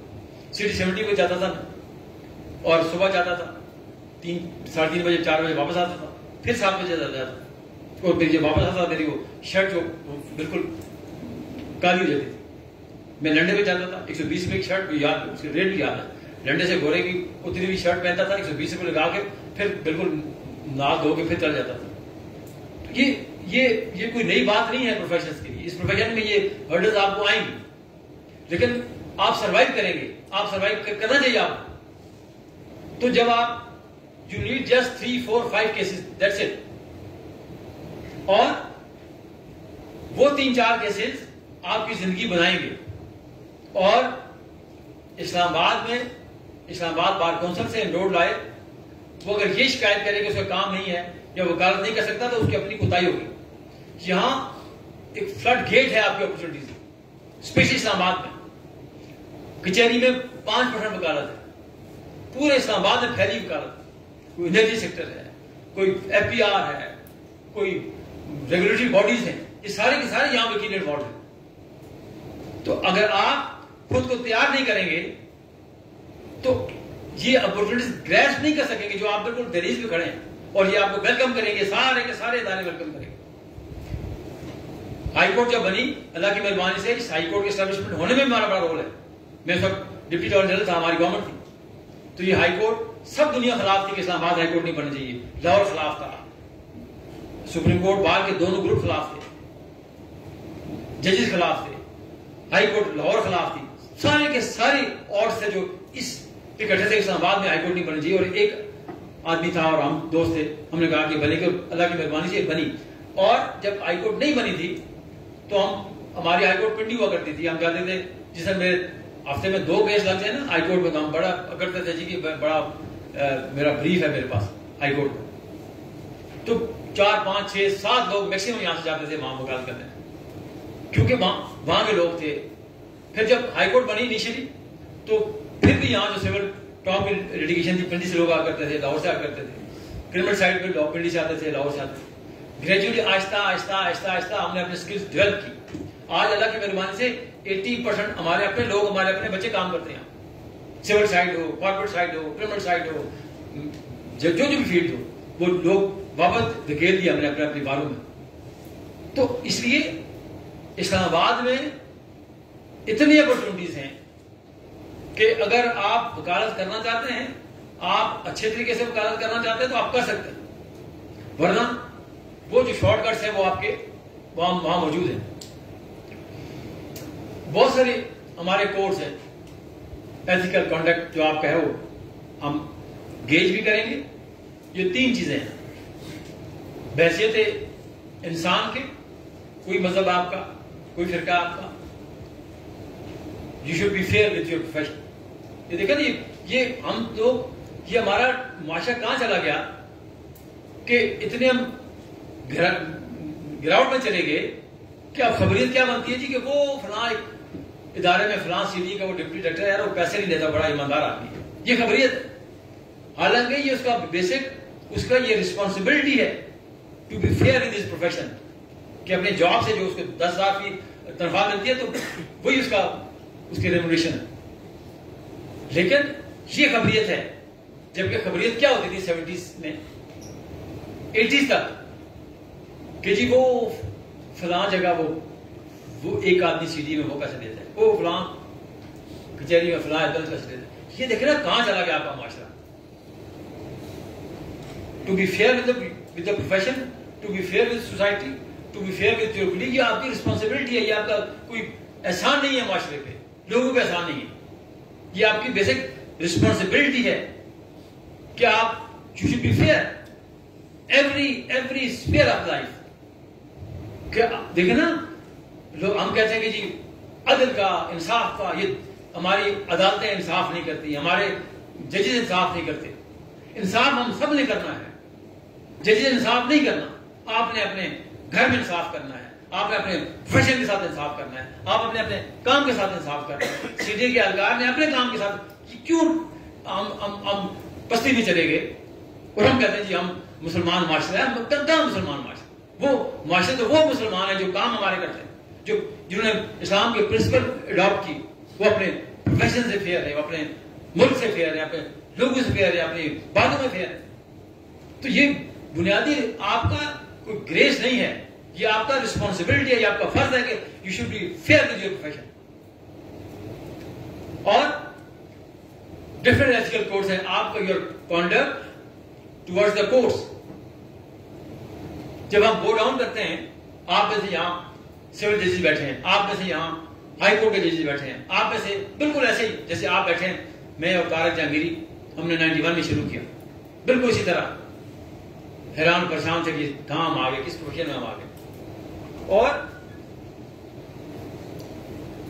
City 70 کو جاتا تھا, اور صبح جاتا تھا 3-3:30 بجے, 4 بجے واپس آتا تھا, پھر 7 بجے جاتا تھا. اور پھر جب واپس آتا میری وہ شرٹ جو بالکل کالی ہو جاتی تھی. میں لنڈے میں جاتا تھا, 120 روپے کی شرٹ بھی یاد, اس کے ریٹ بھی یاد ہے. لنڈے سے گورے کی اتنی بھی شرٹ پہنتا تھا, 120 روپے لگا کے پھر بالکل نہا دھو کے پھر چل جاتا تھا. یہ کوئی نئی بات نہیں ہے پروفیشنز کے لیے. اس پروفیشن میں یہ ہرڈلز آپ کو آئیں گی, لیکن آپ سروائیو کریں گے. آپ سروائیو کرنا چاہیے آپ. تو جب آپ you need just 3, 4, 5 cases, that's it. اور وہ 3-4 کیسز آپ کی زندگی بنائیں گے. اور اسلام آباد بار کونسل سے انرول لائے, وہ اگر یہ شکایت کرے کہ اس کا کام نہیں ہے یا وکالت نہیں کر سکتا تو اس کی اپنی کوتاہی ہوگی. یہاں ایک فلڈ گیٹ ہے آپ کی اپرچونٹیز, اسپیشلی اسلام آباد میں. کچہری میں 5% وکالت ہے, پورے اسلام آباد میں پھیلی وکالت. کوئی انرجی سیکٹر ہے, کوئی FPR ہے, کوئی ریگولیٹری باڈیز ہیں, یہ سارے کے سارے یہاں وکیل انوالوڈ ہیں. تو اگر آپ خود کو تیار نہیں کریں گے تو یہ اپورچونٹیز گریسپ نہیں کر سکیں گے جو آپ بالکل دہلیز پہ کھڑے ہیں, اور یہ آپ کو ویلکم کریں گے, سارے کے سارے ادارے ویلکم کریں گے. ہائی کورٹ جب بنی, اللہ کی مہربانی سے اس ہائی کورٹ کے اسٹیبلشمنٹ ہونے میں ہمارا بڑا رول ہے. میں اس وقت ڈپٹی اٹارنی جنرل تھا, ہماری گورنمنٹ تھی. تو یہ ہائی کورٹ سب دنیا خلاف تھی کہ اسلام آباد ہائی کورٹ نہیں بننا چاہیے. لاہور خلاف تھا, سپریم کورٹ بار کے دونوں گروپ خلاف تھے, ججز خلاف تھے, ہائی کورٹ لاہور خلاف تھی. سارے کے سارے آرڈرز تھے جو اس اکٹھے سے اسلام آباد میں ہائی کورٹ نہیں بننا چاہیے. اور ایک آدمی تھا اور ہم دوست تھے, ہم نے کہا کہ بنے کہ اللہ کی مہربانی سے بنی. اور جب ہائی کورٹ نہیں بنی تھی تو ہماری ہائی کورٹ پنڈی ہوا کرتی تھی. ہم کہتے تھے جس طرح میرے ہفتے میں 2 کیس لگتے ہیں نا ہائی کورٹ میں, تو ہم بڑا اکڑتے تھے جی کہ بڑا میرا بریف ہے میرے پاس ہائی کورٹ میں. تو 4, 5, 6, 7 لوگ میکسیمم یہاں سے جاتے تھے وہاں وکالت کرنے, کیونکہ وہاں کے لوگ تھے. پھر جب ہائی کورٹ بنی انیشلی تو پھر بھی یہاں جو سول ٹاپ لٹیگیشن تھی, پنڈی سے لوگ آ کرتے تھے, لاہور سے آ کرتے تھے. کرمنل سائڈ پہ لوگ پنڈی سے آتے تھے, لاہور سے آتے تھے. گریجویٹلی آہستہ آہستہ آہستہ آہستہ ہم نے اپنے سکلز ڈیولپ کی. آج اللہ کی مہربانی سے 80% ہمارے اپنے لوگ, ہمارے اپنے بچے کام کرتے ہیں. سول سائڈ ہو, کارپوریٹ سائڈ ہو, کرمنل سائڈ ہو, جو بھی فیلڈ ہو, وہ لوگ واپس دھکیل دیا ہم نے اپنے بالوں میں. تو اس لیے اسلام آباد میں اتنی اپرچونٹیز ہیں کہ اگر آپ وکالت کرنا چاہتے ہیں, آپ اچھے طریقے سے وکالت کرنا چاہتے ہیں تو آپ کر سکتے ہیں. ورنہ وہ جو شارٹ کٹس ہیں وہ آپ کے وہاں موجود ہیں. بہت سارے ہمارے کورس ہیں, ایتھیکل کنڈکٹ جو آپ کہو ہم گیج بھی کریں گے. یہ 3 چیزیں ہیں, بحیثیت انسان کے, کوئی مذہب آپ کا, کوئی فرقہ آپ کا, you should be fair with your profession. یہ دیکھیں نا, یہ ہم لوگ, یہ ہمارا معاشرہ کہاں چلا گیا کہ اتنے ہم گراؤنڈ میں چلے گئے کہ اب خبریت کیا بنتی ہے جی کہ وہ فلاں ایک ادارے میں فلاں CD کا وہ ڈپٹی ڈائریکٹر ہے, وہ پیسے نہیں لیتا, بڑا ایماندار آدمی ہے. یہ خبریت ہے. حالانکہ یہ اس کا بیسک, اس کا یہ رسپانسبلٹی ہے to be fair in this profession, کہ اپنے جاب سے جو اس کو 10,000 کی تنخواہ ملتی ہے تو وہی اس کی ریمونریشن ہے. لیکن یہ خبریت ہے. جبکہ خبریت کیا ہوتی تھی 70s میں 80s تک کہ جی وہ فلاں جگہ وہ ایک آدمی CD میں وہ کیسے دیتا ہے, وہ فلاں کچہری میں فلاں عدالت کیسے دیتا ہے. یہ دیکھیں نا کہاں چلا گیا آپ کا معاشرہ. To be fair with the profession, to be fair with society, to be fair with your colleague, یہ آپ کی رسپانسبلٹی ہے. یہ آپ کا کوئی احسان نہیں ہے معاشرے پہ, لوگوں پہ احسان نہیں ہے. یہ آپ کی بیسک رسپانسبلٹی ہے کہ آپ you should be fair every sphere of life. دیکھیں نا, لوگ ہم کہتے ہیں کہ جی عدل کا, انصاف کا, یہ ہماری عدالتیں انصاف نہیں کرتی, ہمارے ججز انصاف نہیں کرتے. انصاف ہم سب نے کرنا ہے, ججز انصاف نہیں کرنا. آپ نے اپنے گھر میں انصاف کرنا ہے, آپ نے اپنے پروفیشن کے ساتھ انصاف کرنا ہے, آپ اپنے کام کے ساتھ انصاف کرنا ہے. CD کے اہلکار نے اپنے کام کے ساتھ, کیوں ہم پستی میں چلے گئے اور ہم کہتے ہیں جی ہم مسلمان معاشرہ ہے. کہاں مسلمان معاشرہ؟ وہ معاشرے تو وہ مسلمان ہیں جو کام ہمارے کرتے ہیں, جنہوں نے اسلام کے پرنسپل اڈاپٹ کی. وہ اپنے پروفیشن سے فیئر ہے, وہ اپنے ملک سے فیئر ہے, اپنے لوگوں سے فیئر ہے, اپنی باتوں میں فیئر ہے. تو یہ بنیادی آپ کا کوئی گریس نہیں ہے, یہ آپ کا رسپانسبلٹی ہے, یہ آپ کا فرض ہے کہ you should be fair with your profession. اور ڈفرنٹ ایتھیکل کوڈز ہیں. آپ کا your conduct towards the courts, جب ہم گو ڈاؤن کرتے ہیں، آپ میں سے یہاں سول ججز بیٹھے ہیں، آپ میں سے یہاں ہائی کورٹ کے ججز بیٹھے ہیں، آپ میں سے بالکل ایسے ہی جیسے آپ بیٹھے ہیں، میں اور طارق جہانگیری ہم نے 91 میں شروع کیا، بالکل اسی طرح حیران پریشان تھے کہ کہاں ہم آگے، کس پروفیشن میں ہم آگے. اور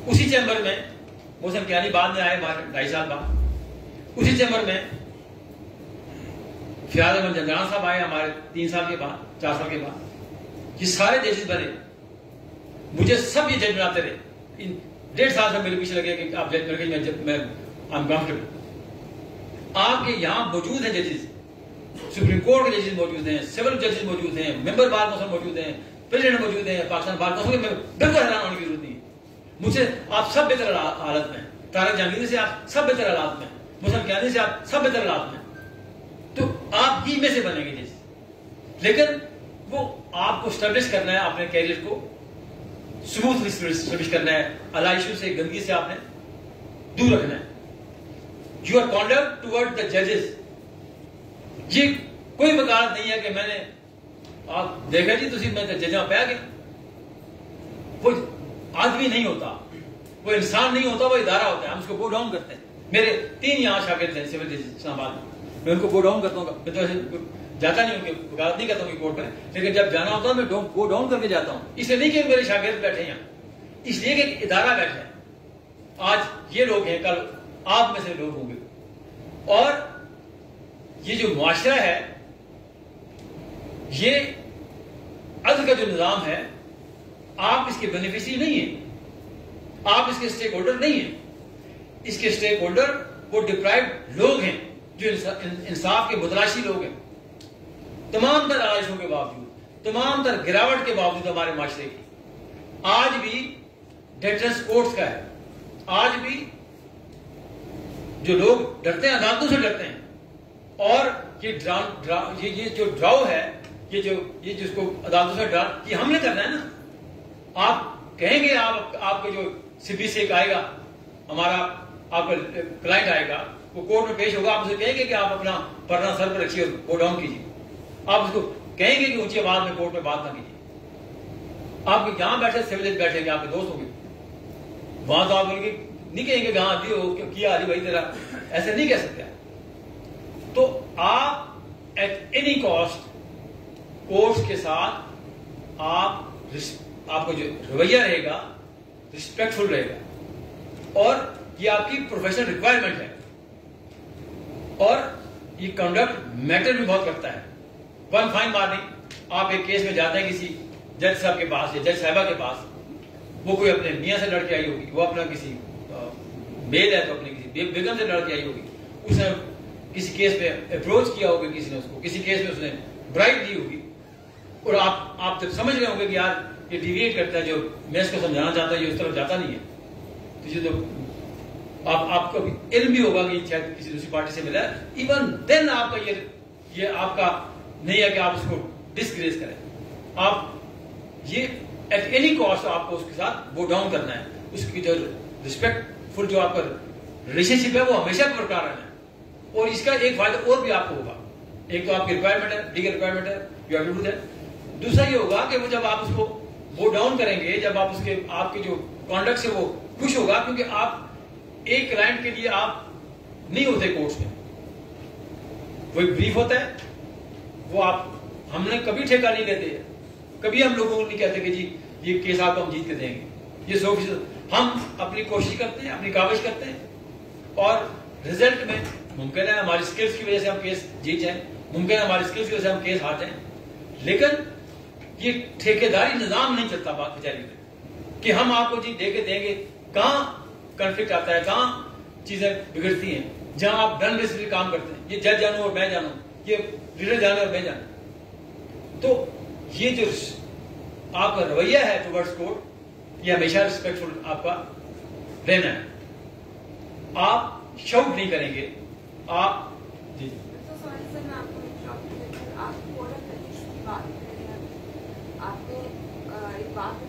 اسی چیمبر میں محسن کیانی بعد میں آئے، 2.5 سال بعد. اسی چیمبر میں فیاض احمد جندران صاحب آئے ہمارے 3 سال کے بعد، 4 سال کے بعد. یہ سارے ججز بنے، مجھے سب یہ جج بناتے رہے. 1.5 سال سے میرے پیچھے لگے کہ آپ جج کر کے میں کمفرٹیبل. آپ کے یہاں موجود ہیں ججز، سپریم کورٹ کے ججز موجود ہیں، سول ججز موجود ہیں، ممبر بار کونسل موجود ہیں، پریزیڈنٹ موجود ہیں پاکستان بار کونسل میں. بالکل حیران ہونے کی ضرورت نہیں ہے. مجھ سے آپ سب بہتر حالت میں، طارق جہانگیری سے آپ سب بہتر حالات میں، محسن کیانی سے آپ سب بہتر حالات میں. تو آپ ہی میں سے بنیں گے جیسے. لیکن وہ آپ کو اسٹیبلش کرنا ہے، اپنے کیریئر کو سموتھلی اسٹیبلش کرنا ہے، اللہ ایشو سے، گندگی سے آپ نے دور رکھنا ہے. یور کانڈکٹ ٹوورڈ دا ججز، یہ کوئی وکالت نہیں ہے کہ میں نے آپ دیکھا جی تسی میں ججاں پہ گیا. وہ آدمی نہیں ہوتا، وہ انسان نہیں ہوتا، وہ ادارہ ہوتا ہے. ہم اس کو گو ڈاؤن کرتے ہیں. میرے 3 یہاں شاگرد ہیں سول ججز اسلام آباد میں ان کو گو ڈاؤن کرتا ہوں. میں تو جاتا نہیں ہوں، وکالت نہیں کرتا ہوں کورٹ میں، لیکن جب جانا ہوتا ہے میں گو ڈاؤن کر کے جاتا ہوں. اس لیے نہیں کہ میرے شاگرد بیٹھے ہیں، اس لیے کہ ادارہ بیٹھا ہے. آج یہ لوگ ہیں، کل آپ میں سے لوگ ہوں گے. اور یہ جو معاشرہ ہے، یہ عدل کا جو نظام ہے، آپ اس کے بینیفیشری نہیں ہیں، آپ اس کے اسٹیک ہولڈر نہیں ہیں. اس کے اسٹیک ہولڈر وہ ڈپرائیوڈ لوگ ہیں جو انصاف کے متلاشی لوگ ہیں. تمام تر آلائشوں کے باوجود، تمام تر گراوٹ کے باوجود ہمارے معاشرے کی آج بھی ڈیٹرنس کورٹس کا ہے. آج بھی جو لوگ ڈرتے ہیں، عدالتوں سے ڈرتے ہیں. اور یہ جو ڈراؤ ہے، یہ جس کو عدالتوں سے ڈر، یہ ہم نے کرنا ہے نا. آپ کہیں گے، آپ کے جو CB سے ایک آئے گا، ہمارا آپ کا کلائنٹ آئے گا، وہ کورٹ میں پیش ہوگا، آپ اسے کہیں گے کہ آپ اپنا پردہ سر پر رکھیے اور گو ڈاؤن کیجیے. آپ اس کو کہیں گے کہ اونچی آواز میں کورٹ میں بات نہ کیجیے. آپ یہاں بیٹھے سول جج بیٹھیں گے، آپ کے دوست ہوں گے، وہاں تو آپ نہیں کہیں گے کہ ہاں جی کیا جی بھائی تیرا، ایسے نہیں کہہ سکتے. تو آپ ایٹ اینی کاسٹ کورٹس کے ساتھ آپ کو جو رویہ رہے گا رسپیکٹفل رہے گا. اور یہ آپ کی پروفیشنل ریکوائرمنٹ ہے. اور یہ کنڈکٹ میٹر بھی بہت کرتا ہے. ون فائن مارننگ آپ ایک کیس میں جاتے ہیں کسی جج صاحب کے پاس یا جج صاحبہ کے پاس، وہ کوئی اپنے میاں سے لڑ کے آئی ہوگی، وہ اپنا کسی بیل ہے تو اپنی کسی بیگم سے لڑ کے آئی ہوگی، اس نے کسی کیس پہ اپروچ کیا ہوگا، کسی نے اس کو کسی کیس میں اس نے برائٹ دی ہوگی. اور آپ جب سمجھ رہے ہوں گے کہ یار یہ ڈیویٹ کرتا ہے، جو میں اس کو سمجھانا چاہتا ہوں یہ اس طرف جاتا نہیں ہے. تو یہ تو آپ کو علم بھی ہوگا کہ شاید کسی دوسری پارٹی سے ملا ہے. ایون دین آپ کا یہ آپ کا نہیں ہے کہ آپ اس کو ڈسگریس کریں. آپ یہ ایٹ اینی کاسٹ آپ کو اس کے ساتھ گو ڈاؤن کرنا ہے. اس کی جو ریسپیکٹ فل جو آپ کا ریلیشن شپ ہے وہ ہمیشہ برقرار رہنا ہے. اور اس کا ایک فائدہ اور بھی آپ کو ہوگا. ایک تو آپ کی ریکوائرمنٹ ہے، لیگل ریکوائرمنٹ ہے، you have to do that. دوسرا یہ ہوگا کہ وہ جب آپ اس کو گو ڈاؤن کریں گے، جب آپ اس کے آپ کے جو کانڈکٹ سے وہ خوش ہوگا، کیونکہ آپ ایک کلائنٹ کے لیے آپ نہیں ہوتے کورٹس میں. وہ ایک بریف ہوتا ہے، وہ ہم نے کبھی ٹھیکہ نہیں لیتے، کبھی ہم لوگوں کو نہیں کہتے کہ جی یہ کیس آپ کو ہم جیت کے دیں گے. یہ 100% ہم اپنی کوشش کرتے ہیں، اپنی کاوش کرتے ہیں، اور رزلٹ میں ممکن ہے ہماری سکلز کی وجہ سے ہم کیس جیت جائیں، ممکن ہے ہماری سکلز کی وجہ سے ہم کیس ہار جائیں. لیکن یہ ٹھیکیداری نظام نہیں چلتا بات بیچاری میں کہ ہم آپ کو جی دے کے دیں گے. کہاں کنفلکٹ آتا ہے، کہاں چیزیں بگڑتی ہیں، جہاں آپ ڈن بیسکلی کام کرتے ہیں. یہ جج جانو اور میں جانوں، یہ لیڈر جانے اور میں جانوں. تو یہ جو آپ کا رویہ ہے ٹوورڈز کورٹ، یہ ہمیشہ ریسپیکٹفل آپ کا رہنا ہے. آپ شاؤٹ نہیں کریں گے. آپ جی آپ نے ایک بات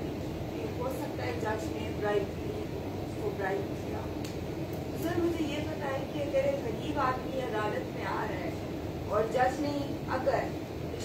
ہو سکتا ہے جج نے برائب کی، اس کو برائب کیا. سر مجھے یہ بتائیں کہ اگر ایک غریب آدمی عدالت میں آ رہا ہے اور جج نے اگر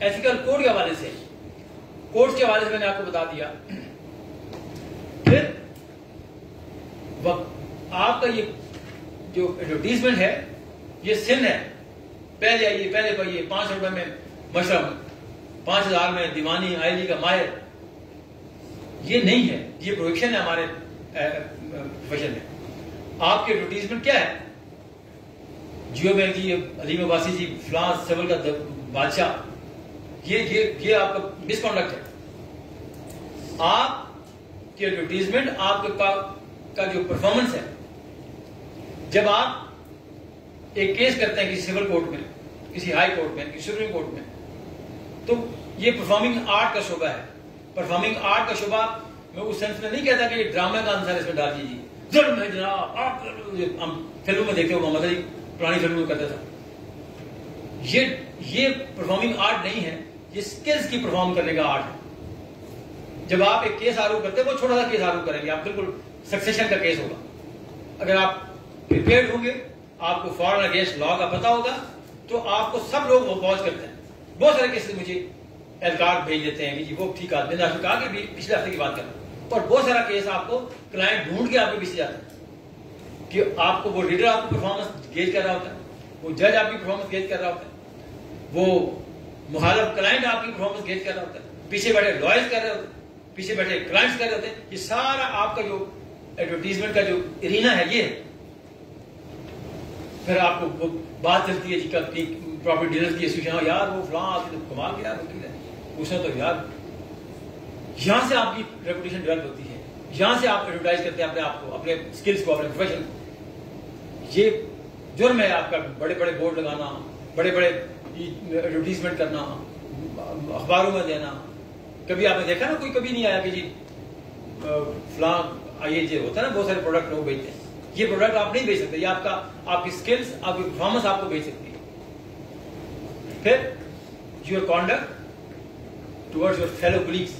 ایتھیکل کوڈ کے حوالے سے، کوڈ کے حوالے سے میں نے آپ کو بتا دیا. پھر آپ کا یہ جو ایڈورٹیزمنٹ ہے یہ سن ہے. پہلے آئیے، پہلے پڑھیے، 500 روپے میں مشرب، 5000 میں دیوانی آئلی کا ماہر. یہ نہیں ہے، یہ پروہیبشن ہے ہمارے پروفیشن میں. آپ کے ایڈورٹیزمنٹ کیا ہے؟ جیو بینک جی، علیم عباسی جی، فلاں سول کا بادشاہ، یہ آپ کا مس کانڈکٹ ہے. آپ کی ایڈورٹیزمنٹ آپ کا جو پرفارمنس ہے، جب آپ ایک کیس کرتے ہیں کسی سول کورٹ میں، کسی ہائی کورٹ میں، کسی سپریم کورٹ میں، تو یہ پرفارمنگ آرٹ کا شعبہ ہے. پرفارمنگ آرٹ کا شعبہ میں اس سینس میں نہیں کہتا کہ یہ ڈرامے کا آنسر اس میں ڈال دیجیے. ظلم ہے جناب، ہم فلموں میں دیکھتے ہو، محمد علی پرانی فلموں میں کرتا تھا. یہ پرفارمنگ آرٹ نہیں ہے، یہ اسکلز کی پرفارم کرنے کا آرٹ ہے. جب آپ ایک کیس آروپ کرتے ہیں، وہ چھوٹا سا کیس آروپ کریں گے آپ، بالکل سکسیشن کا کیس ہوگا. اگر آپ پریپیئرڈ ہوں گے، آپ کو فارن اگینسٹ لا کا پتا ہوگا، تو آپ کو سب لوگ اپوز کرتے ہیں. بہت سارے کیسز مجھے اہلکار بھیج دیتے ہیں کہ جی وہ ٹھیک آدمی نے کہا کہ پچھلے ہفتے کی بات کرنا. اور بہت سارا کیس آپ کو کلائنٹ ڈھونڈ کے آپ کے پیچھے جاتا ہے کہ آپ کو وہ ریڈر آپ کی پرفارمنس گیج کر رہا ہوتا ہے، وہ جج آپ کی پرفارمنس گیج کر رہا ہوتا ہے، وہ مخالف کلائنٹ آپ کی پرفارمنس گیج کر رہا ہوتا ہے، پیچھے بیٹھے لائرز کر رہے ہوتے ہیں، پیچھے بیٹھے کلائنٹس کر رہے ہوتے ہیں. یہ سارا آپ کا جو ایڈورٹیزمنٹ کا جو ارینا ہے یہ ہے. پھر آپ کو وہ بات چلتی ہے جی پراپرٹی ڈیلر کی ایسوسیشن، یار وہ فلاں کمال کیا وکیل ہے، اس نے تو یار یہاں سے آپ کی ریپوٹیشن ڈیولپ ہوتی ہے، یہاں سے آپ ایڈورٹائز کرتے ہیں اپنے آپ کو، اپنے اسکلس کو، اپنے پروفیشن. یہ جرم ہے آپ کا، بڑے بڑے بورڈ لگانا، بڑے بڑے ایڈورٹیزمنٹ کرنا، اخباروں میں دینا. کبھی آپ نے دیکھا نا، کوئی کبھی نہیں آیا کہ جی فلاں آئیے جو ہوتا ہے نا، بہت سارے پروڈکٹ لوگ بیچتے ہیں، یہ پروڈکٹ آپ نہیں بیچ سکتے، یہ آپ کی اسکلس، آپ کی پرفارمنس آپ کو بیچ سکتی ہے. پھر your conduct towards your fellow colleagues.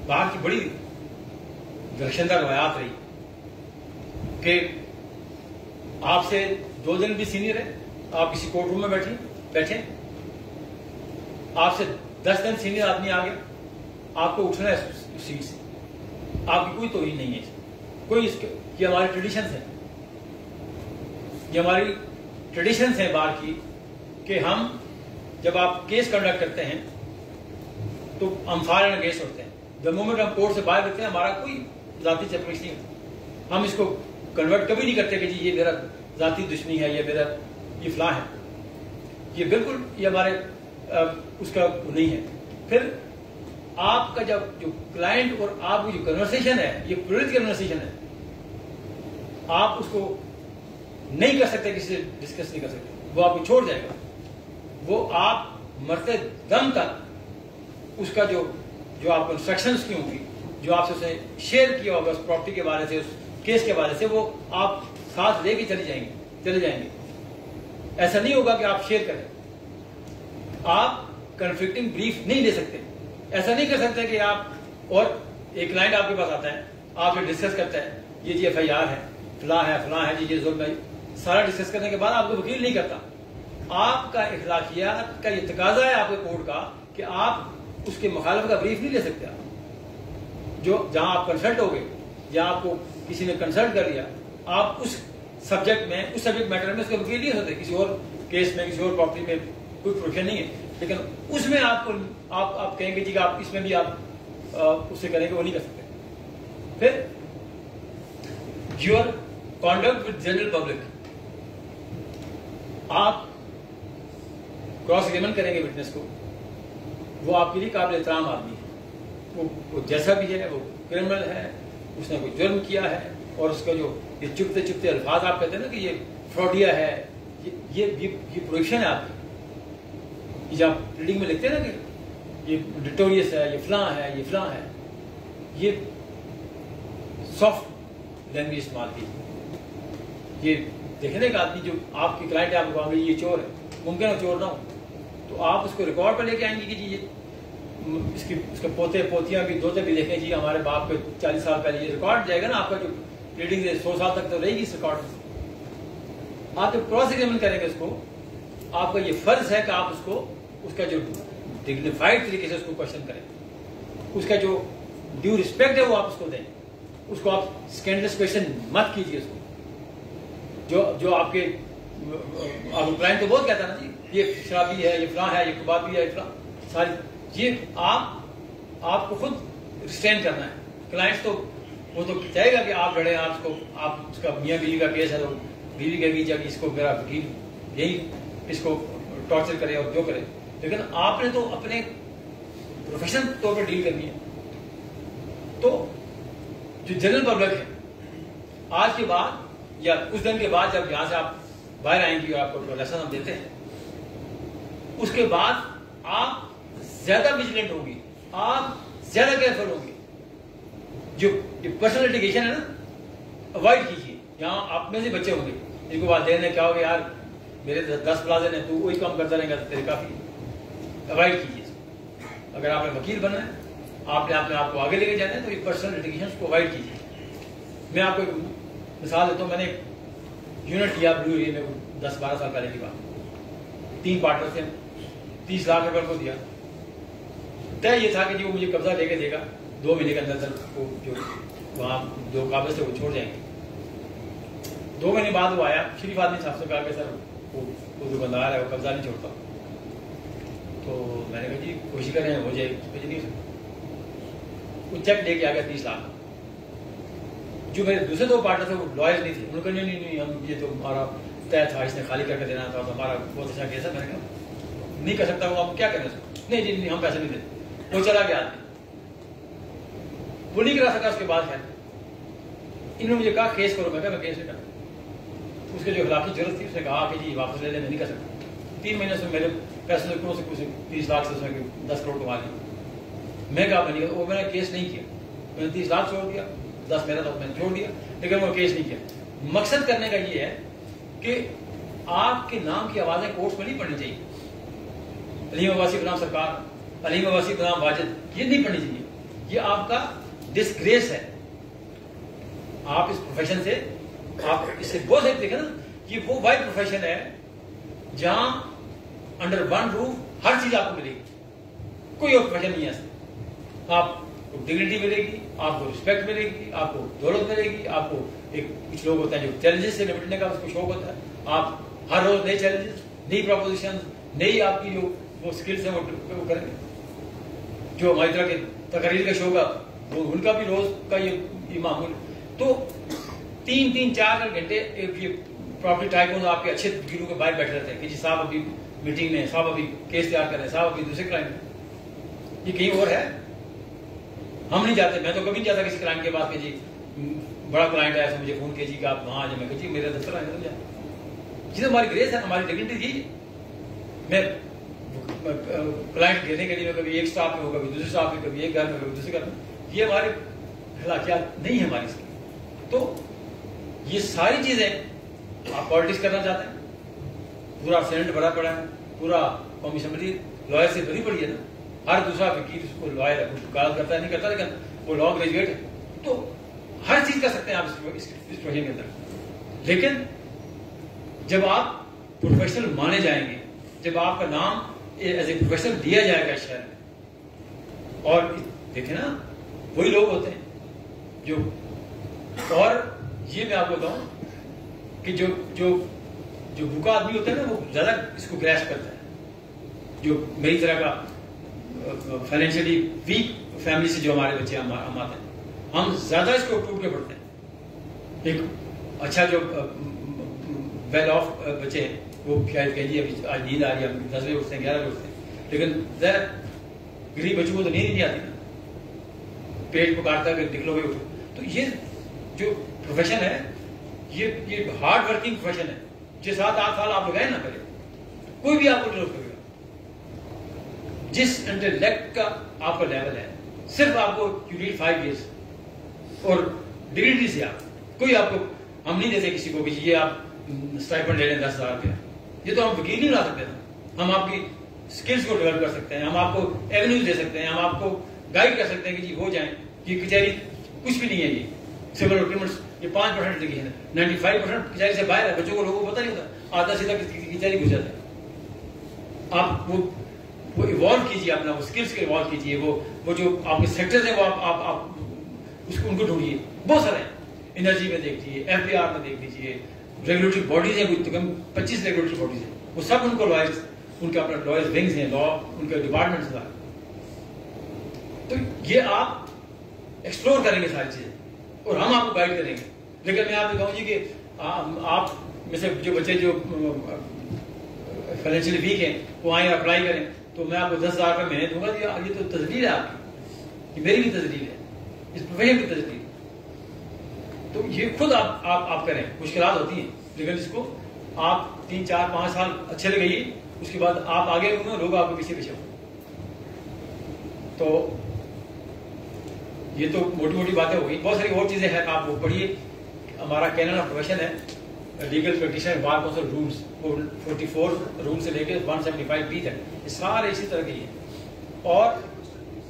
باہر کی بڑی درخشندہ روایات رہی کہ آپ سے 2 دن بھی سینئر ہے، آپ کسی کورٹ روم میں بیٹھے، آپ سے 10 دن سینئر آدمی آ گیا، آپ کو اٹھنا ہے اس سیٹ سے، آپ کی کوئی توہین نہیں ہے، کوئی یہ ہماری ٹریڈیشنز ہیں، یہ ہماری ٹریڈیشنز ہیں باہر کی کہ ہم جب آپ کیس کنڈکٹ کرتے ہیں تو ہم فار اینڈ اگینسٹ ہوتے ہیں. دا مومنٹ ہم کورٹ سے باہر ہوتے ہیں، ہمارا کوئی ذاتی چپکش نہیں ہوتا. ہم اس کو کنورٹ کبھی نہیں کرتے کہ جی یہ میرا ذاتی دشمنی ہے، یہ فلاں ہے. یہ بالکل یہ ہمارے اس کا نہیں ہے. پھر آپ کا جو کلائنٹ اور آپ کی جو کنورسیشن ہے، یہ پولیٹیکل کنورسیشن ہے، آپ اس کو نہیں کر سکتے، کسی سے ڈسکس نہیں کر سکتے، وہ آپ کو چھوڑ جائے گا. وہ آپ مرتے دم تک اس کا جو آپ کو انسٹرکشنز کی ہوں گی، جو آپ سے اسے شیئر کیا ہوگا اس پراپرٹی کے بارے سے، اس کیس کے بارے سے، وہ آپ ساتھ لے کے چلے جائیں گے. ایسا نہیں ہوگا کہ آپ شیئر کریں. آپ کنفلکٹنگ بریف نہیں دے سکتے. ایسا نہیں کر سکتے کہ آپ، اور ایک کلائنٹ آپ کے پاس آتا ہے، آپ سے ڈسکس کرتا ہے، یہ جی FIR ہے، فلاں ہے جی، یہ ظلم ہے. سارا ڈسکس کرنے کے بعد آپ کو وکیل نہیں کرتا. آپ کا اخلاقیات کا یہ تقاضا ہے آپ کے کوڈ کا کہ آپ اس کے مخالف کا بریف نہیں لے سکتے. جہاں آپ کنسلٹ ہو گئے، جہاں آپ کو کسی نے کنسلٹ کر لیا، آپ اس سبجیکٹ میٹر میں اس کا وکیل نہیں ہو سکتے. کسی اور کیس میں، کسی اور پراپرٹی میں کوئی پروفیشن نہیں ہے، لیکن اس میں آپ کو آپ کہیں گے جی کہ آپ اس میں بھی آپ اس سے کریں گے، وہ نہیں کر سکتے. پھر your conduct with general public. آپ کراس ایگزامن کریں گے وٹنس کو، وہ آپ کے لیے قابل احترام آدمی ہے، وہ جیسا بھی ہے، وہ کرمنل ہے، اس نے کوئی جرم کیا ہے، اور اس کا جو یہ چپتے الفاظ آپ کہتے ہیں نا کہ یہ فراڈیا ہے، یہ پروہیبشن ہے آپ کی. جب آپ ریڈنگ میں لکھتے ہیں نا کہ یہ ڈیٹوریس ہے، یہ فلاں ہے، یہ سافٹ لینگویج استعمال کی. یہ دیکھیں نا ایک آدمی جو آپ کی کلائنٹ ہے، آپ کو کہیں گے یہ چور ہے، ممکن ہے چور نہ ہو، تو آپ اس کو ریکارڈ پہ لے کے آئیں گے کہ جی یہ اس کے پوتے پوتیاں بھی، دوتے بھی دیکھیں جی ہمارے باپ کے 40 سال پہلے. یہ ریکارڈ جائے گا نا آپ کا، جو ریڈنگ 100 سال تک تو رہے گی اس ریکارڈ میں. آپ جب کراس ایگزامن کریں گے اس کو، آپ کا یہ فرض ہے کہ آپ اس کو اس کا جو ڈگنیفائڈ طریقے سے اس کو کوشچن کریں, اس کا جو ڈیو رسپیکٹ ہے وہ آپ اس کو دیں, اس کو آپ اسکینڈلس کوشچن مت کیجیے. اس کو جو آپ کے کلائنٹ تو بہت کہتا ہے نا جی یہ شرابی ہے, یہ فلاں ہے, یہ کبابی ہے, یہ فلاں ساری, یہ آپ کو خود ریسٹین کرنا ہے. کلائنٹ تو وہ تو چاہے گا کہ آپ لڑیں, آپ اس کا میاں بیوی کا کیس ہے تو بیوی کہے گی جب اس کو میرا وکیل یہی اس کو ٹارچر کرے اور جو کرے, لیکن آپ نے تو اپنے پروفیشنل طور پر ڈیل کرنی ہے. تو جو جنرل پبلک ہے آج کے بعد یا کچھ دن کے بعد جب یہاں سے آپ باہر آئیں گی اور آپ کو لیسن ہم دیتے ہیں, اس کے بعد آپ زیادہ ویجیلنٹ ہوگی, آپ زیادہ کیئرفل ہوگی. جو پرسنل لٹیگیشن ہے نا اوائڈ کیجیے. یہاں آپ میں سے بچے ہوں گے جن کو والدین نے کیا ہوگا یار میرے 10 پلازے ہیں تو وہی کام کرتا رہے گا تیرے کافی. اوائڈ کیجیے. اگر آپ نے وکیل بننا ہے, آپ نے آپ کو آگے لے کے جانا ہے تو یہ پرسنل لٹیگیشن کو اوائڈ کیجیے. میں آپ کو ایک مثال دیتا ہوں. میں نے یونٹ لیا بلو ایریا میں 10-12 سال پہلے کی بات. 3 پارٹنر تھے, 30 لاکھ روپے کو دیا. طے یہ تھا کہ جی وہ مجھے قبضہ لے کے دے گا 2 مہینے کے اندر وہ جو وہاں جو قابض تھے وہ چھوڑ جائیں گے. 2 مہینے بعد وہ آیا, شریف آدمی صاحب سے کہا کہ سر وہ جو بندہ ہے وہ قبضہ نہیں چھوڑتا. تو میں نے کہا جی کوشش کریں ہو جائے گی. نہیں سکتا. وہ چیک لے کے آ گیا 30 لاکھ. جو میرے دوسرے 2 پارٹنر تھے وہ لائر نہیں تھے. انہوں نے کہا نہیں ہم یہ تو ہمارا طے تھا, اس نے خالی کر کے دینا تھا, ہمارا بہت اچھا کیس ہے. میں نے کہا نہیں کر سکتا وہ, آپ کیا کریں سکتے. نہیں جی نہیں ہم پیسے نہیں دیتے. وہ چلا گیا آدمی, وہ نہیں کرا سکا. اس کے بعد ہے انہوں نے مجھے کہا کیس کرو. میں کہا میں کیس نہیں کرتا. اس کے جو اخلاقی ضرورت تھی اس نے کہا کہ جی واپس لے لیں, میں نہیں کر سکتا. 3 مہینے سے میرے پیسے سے کچھ 30 لاکھ سے اس نے 10 کروڑ کما لیا. میں کہا میں نہیں, وہ میں نے کیس نہیں کیا. میں نے 30 لاکھ چھوڑ دیا, 10 میرا تھا میں نے چھوڑ دیا, لیکن وہ کیس نہیں کیا. مقصد کرنے کا یہ ہے کہ آپ کے نام کی آوازیں کورٹ میں نہیں پڑھنی چاہیے. علیم عباسی بنام سرکار, علیم عباسی بنام واجد, یہ نہیں پڑھنی چاہیے. یہ آپ کا ڈسگریس ہے. آپ اس پروفیشن سے آپ اس سے بہت سے دیکھیں نا, یہ وہ وائڈ پروفیشن ہے جہاں انڈر ون روف ہر چیز آپ کو ملے گی. کوئی اور پروفیشن نہیں ہے ایسا. آپ کو ڈگنیٹی ملے گی, آپ کو رسپیکٹ ملے گی, آپ کو دولت ملے گی. آپ کو ایک کچھ لوگ ہوتے ہیں جو چیلنجز سے نمٹنے کا اس کو شوق ہوتا ہے. آپ ہر روز نئے چیلنجز, نئی پروپوزیشن, نئی آپ کی جو وہ اسکلس ہیں وہ کریں گے. جو ہماری طرح کے تقریر کا شوق ہے وہ ان کا بھی روز کا یہ معمول. تو 3-4 گھنٹے یہ پراپرٹی ٹائکونز آپ کے اچھے وکیلوں کے باہر بیٹھے رہتے ہیں کہ جی صاحب ابھی میٹنگ میں, صاحب ابھی کیس تیار کر رہے ہیں, صاحب ابھی دوسرے کلائنٹ میں. یہ کہیں اور ہے, ہم نہیں جاتے. میں تو کبھی نہیں جاتا کسی کلائنٹ کے پاس کہ جی بڑا کلائنٹ ہے مجھے فون کیجیے کہ آپ وہاں آ جائیں. میں کہ جی میرے دفتر آئیں تو جائیں. جی ہماری گریس ہے, ہماری ڈگنیٹی تھی. میں کلائنٹ گھیرنے کے لیے کبھی ایک اسٹاف میں ہو, کبھی دوسرے اسٹاف میں, کبھی ایک گھر میں, کبھی دوسرے گھر میں. یہ ہماری اخلاقیات نہیں ہے ہماری اس کی. تو یہ ساری چیزیں آپ پالیٹکس کرنا چاہتے ہیں, پورا سینٹ بڑا پڑا ہے, پورا قومی اسمبلی لائر سے بھری پڑی ہے نا. ہر دوسرا وکیل اس کو لائر وکالت کرتا ہے, نہیں کرتا, لیکن وہ لا گریجویٹ ہے. تو ہر چیز کر سکتے ہیں آپ اس پروفیشن کے اندر. لیکن جب آپ پروفیشنل مانے جائیں گے, جب آپ کا نام ایز اے پروفیشنل دیا جائے گا شہر میں, اور دیکھیں نا وہی لوگ ہوتے ہیں جو, اور یہ میں آپ کو بتاؤں کہ جو بھوکا آدمی ہوتا ہے نا وہ زیادہ اس کو گریسپ کرتا ہے. جو میری طرح کا فائنینشلی ویک فیملی سے جو ہمارے بچے ہم آتے ہیں, ہم زیادہ اس کو ٹوٹ کے پڑتے ہیں. ایک اچھا جو ویل آف بچے ہیں وہ کہیے ابھی آج نیند آ رہی ہے, 10 بجے اٹھتے ہیں, 11 بجے اٹھتے ہیں, لیکن ذرا غریب بچوں کو تو نیند نہیں آتی نا, پیٹ پکارتا ہے کہ نکلو گے اٹھو. تو یہ جو پروفیشن ہے یہ ہارڈ ورکنگ پروفیشن ہے. 6-7-8 سال آپ لگائیں نا پہلے, کوئی بھی آپ کو ڈیولپ کرے گا. جس انٹلیکٹ کا آپ کا لیول ہے, صرف آپ کو یو نیڈ 5 years, اور ڈگنیٹی سے آپ کوئی آپ کو, ہم نہیں دیتے کسی کو کہ یہ آپ اسٹائپنڈ لے لیں 10,000 روپیہ. یہ تو ہم وکیل نہیں لا سکتے نا. ہم آپ کی اسکلس کو ڈیولپ کر سکتے ہیں, ہم آپ کو ایونیوز دے سکتے ہیں, ہم آپ کو گائڈ کر سکتے ہیں کہ جی ہو جائیں. یہ کچہری کچھ بھی نہیں ہے. یہ سول ڈاکیومنٹس یہ 5% لکھی ہے, 95% کچہری سے باہر ہے. بچوں کو لوگوں کو پتہ نہیں ہوتا, آدھا سیدھا کچہری گھس جاتا ہے. آپ وہ وہ ایوالو کیجیے اپنا، وہ اسکلس کو ایوالو کیجیے، وہ جو آپ کے سیکٹرز ہیں وہ آپ اس کو ان کو ڈھونڈیے. بہت سارے ہیں، انرجی میں دیکھ لیجیے، FBR میں دیکھ لیجیے، ریگولیٹری باڈیز ہیں کوئی تقریباً 25 ریگولیٹری باڈیز ہیں، وہ سب ان کو لائرز، ان کے اپنا لائرز ونگز ہیں، لا ان کے ڈپارٹمنٹس ہیں. تو یہ آپ ایکسپلور کریں گے ساری چیزیں اور ہم آپ کو گائڈ کریں گے. لیکن میں آپ کو کہوں گی کہ آپ میں سے جو بچے جو فائنینشلی ویک ہیں وہ آئیں اپلائی کریں تو میں آپ کو 10,000 روپے مہینے دوں گا. یہ تو تجلیل ہے آپ کی، یہ میری بھی تجلیل ہے، اس پروفیشن کی تجلیل. تو یہ خود آپ کریں. مشکلات ہوتی ہیں لیکن اس کو آپ 3 4 5 سال اچھے لگائیے، اس کے بعد آپ آگے ہوں، لوگ آپ کے پیچھے پیچھے ہوں. تو یہ تو موٹی موٹی باتیں ہو گئی. بہت ساری اور چیزیں ہیں، آپ وہ پڑھیے. ہمارا کینن آف پروفیشن ہے legal practitioner bar council rules, وہ 44 رول سے لے کے 175B تک، یہ سارے اسی طرح کے ہیں. اور